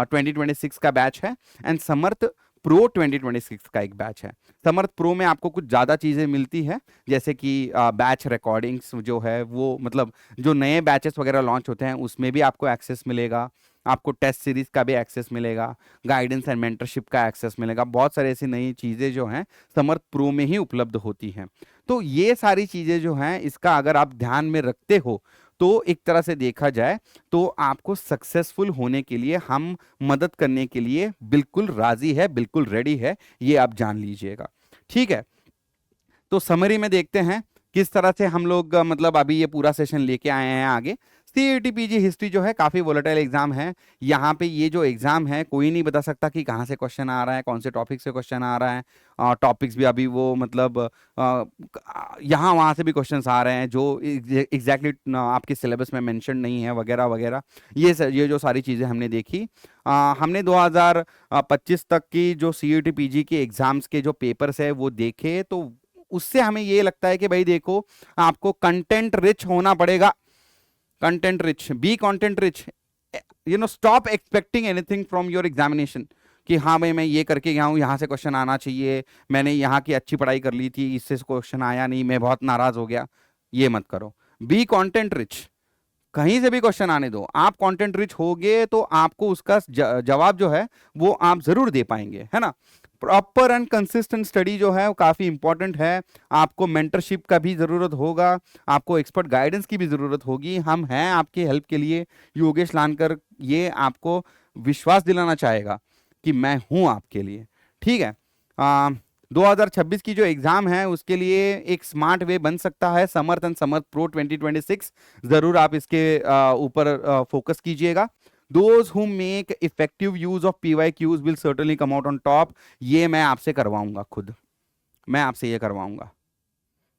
2026 का बैच है एंड समर्थ प्रो 2026 का एक बैच है। समर्थ प्रो में आपको कुछ ज़्यादा चीज़ें मिलती है, जैसे कि बैच रिकॉर्डिंग्स जो है वो, मतलब जो नए बैचेस वगैरह लॉन्च होते हैं उसमें भी आपको एक्सेस मिलेगा, आपको टेस्ट सीरीज का भी एक्सेस मिलेगा, गाइडेंस एंड मेंटरशिप का एक्सेस मिलेगा। बहुत सारी ऐसी नई चीज़ें जो हैं समर्थ प्रो में ही उपलब्ध होती हैं। तो ये सारी चीज़ें जो हैं, इसका अगर आप ध्यान में रखते हो तो एक तरह से देखा जाए तो आपको सक्सेसफुल होने के लिए हम मदद करने के लिए बिल्कुल राजी है, बिल्कुल रेडी है, ये आप जान लीजिएगा। ठीक है, तो समरी में देखते हैं किस तरह से हम लोग मतलब अभी ये पूरा सेशन लेके आए हैं आगे। सीईटी पीजी हिस्ट्री जो है काफ़ी वोलेटाइल एग्जाम है। यहाँ पे ये जो एग्जाम है कोई नहीं बता सकता कि कहाँ से क्वेश्चन आ रहा है, कौन से टॉपिक से क्वेश्चन आ रहा है। टॉपिक्स भी अभी वो मतलब यहाँ वहाँ से भी क्वेश्चंस आ रहे हैं जो एग्जैक्टली आपके सिलेबस में मेंशन नहीं है, वगैरह वगैरह। ये जो सारी चीज़ें हमने देखी, हमने 2025 तक की जो सीईटी पीजी के एग्जाम्स के जो पेपर्स है वो देखे, तो उससे हमें ये लगता है कि भाई देखो, आपको कंटेंट रिच होना पड़ेगा। Content rich, B content rich, stop expecting anything from your examination कि हाँ भाई मैं ये करके गया हूँ, यहाँ से क्वेश्चन आना चाहिए, मैंने यहाँ की अच्छी पढ़ाई कर ली थी, इससे क्वेश्चन आया नहीं, मैं बहुत नाराज हो गया। ये मत करो। बी कंटेंट रिच, कहीं से भी क्वेश्चन आने दो, आप कंटेंट रिच होगे तो आपको उसका जवाब जो है वो आप जरूर दे पाएंगे, है ना। प्रॉपर एंड कंसिस्टेंट स्टडी जो है वो काफ़ी इंपॉर्टेंट है। आपको मेंटरशिप का भी ज़रूरत होगा, आपको एक्सपर्ट गाइडेंस की भी ज़रूरत होगी। हम हैं आपके हेल्प के लिए। योगेश लानकर ये आपको विश्वास दिलाना चाहेगा कि मैं हूं आपके लिए। ठीक है, 2026 की जो एग्जाम है उसके लिए एक स्मार्ट वे बन सकता है समर्थ एंड समर्थ प्रो 2026। ज़रूर आप इसके ऊपर फोकस कीजिएगा। Those who make effective use of PYQs will certainly come out on top। ये मैं आपसे करवाऊंगा, खुद मैं आपसे ये करवाऊंगा।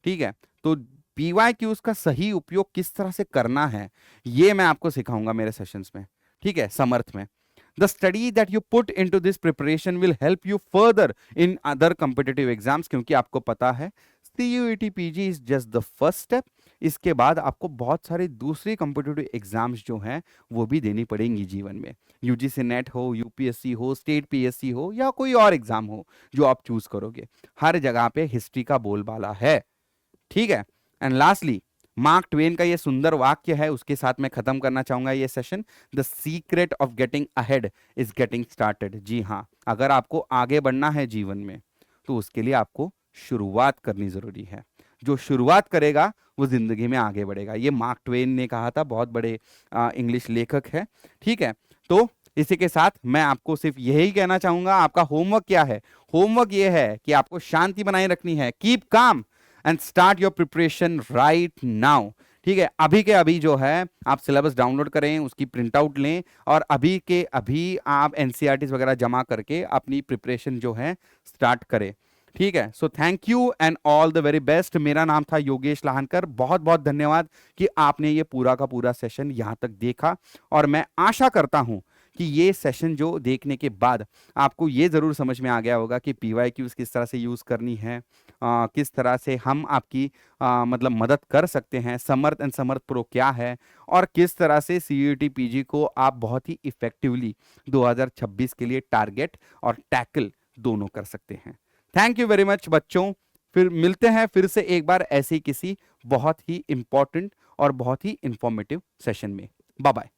ठीक है, तो PYQs का सही उपयोग किस तरह से करना है ये मैं आपको सिखाऊंगा मेरे सेशंस में। ठीक है, समर्थ में। The study that you put into this preparation will help you further in other competitive exams, क्योंकि आपको पता है CUET PG is just the first step. इसके बाद आपको बहुत सारे दूसरे कॉम्पिटिटिव एग्जाम्स जो हैं वो भी देनी पड़ेंगी जीवन में। UGC नेट हो, UPSC हो, स्टेट PSC हो या कोई और एग्जाम हो जो आप चूज करोगे, हर जगह पे हिस्ट्री का बोलबाला है। ठीक है। एंड लास्टली मार्क ट्वेन का ये सुंदर वाक्य है, उसके साथ मैं खत्म करना चाहूंगा ये सेशन। The secret of getting ahead is getting started. जी हाँ, अगर आपको आगे बढ़ना है जीवन में तो उसके लिए आपको शुरुआत करनी जरूरी है। जो शुरुआत करेगा वो जिंदगी में आगे बढ़ेगा। ये मार्क ट्वेन ने कहा था, बहुत बड़े इंग्लिश लेखक है। ठीक है, तो इसी के साथ मैं आपको सिर्फ यही कहना चाहूंगा, आपका होमवर्क क्या है? होमवर्क ये है कि आपको शांति बनाए रखनी है। Keep calm and start your preparation right now. ठीक है, अभी के अभी जो है आप सिलेबस डाउनलोड करें, उसकी प्रिंट आउट लें और अभी के अभी आप एनसीईआरटी वगैरह जमा करके अपनी प्रिपरेशन जो है स्टार्ट करें। ठीक है, so thank you and all the very best. मेरा नाम था योगेश लाहनकर। बहुत बहुत धन्यवाद कि आपने ये पूरा का पूरा सेशन यहाँ तक देखा, और मैं आशा करता हूँ कि ये सेशन जो देखने के बाद आपको ये जरूर समझ में आ गया होगा कि PYQs किस तरह से यूज करनी है, किस तरह से हम आपकी मतलब मदद कर सकते हैं, समर्थ एंड समर्थ प्रो क्या है, और किस तरह से CUET PG को आप बहुत ही इफेक्टिवली 2026 के लिए टारगेट और टैकल दोनों कर सकते हैं। थैंक यू वेरी मच बच्चों। फिर मिलते हैं फिर से एक बार ऐसे ही किसी बहुत ही इंपॉर्टेंट और बहुत ही इंफॉर्मेटिव सेशन में। Bye bye.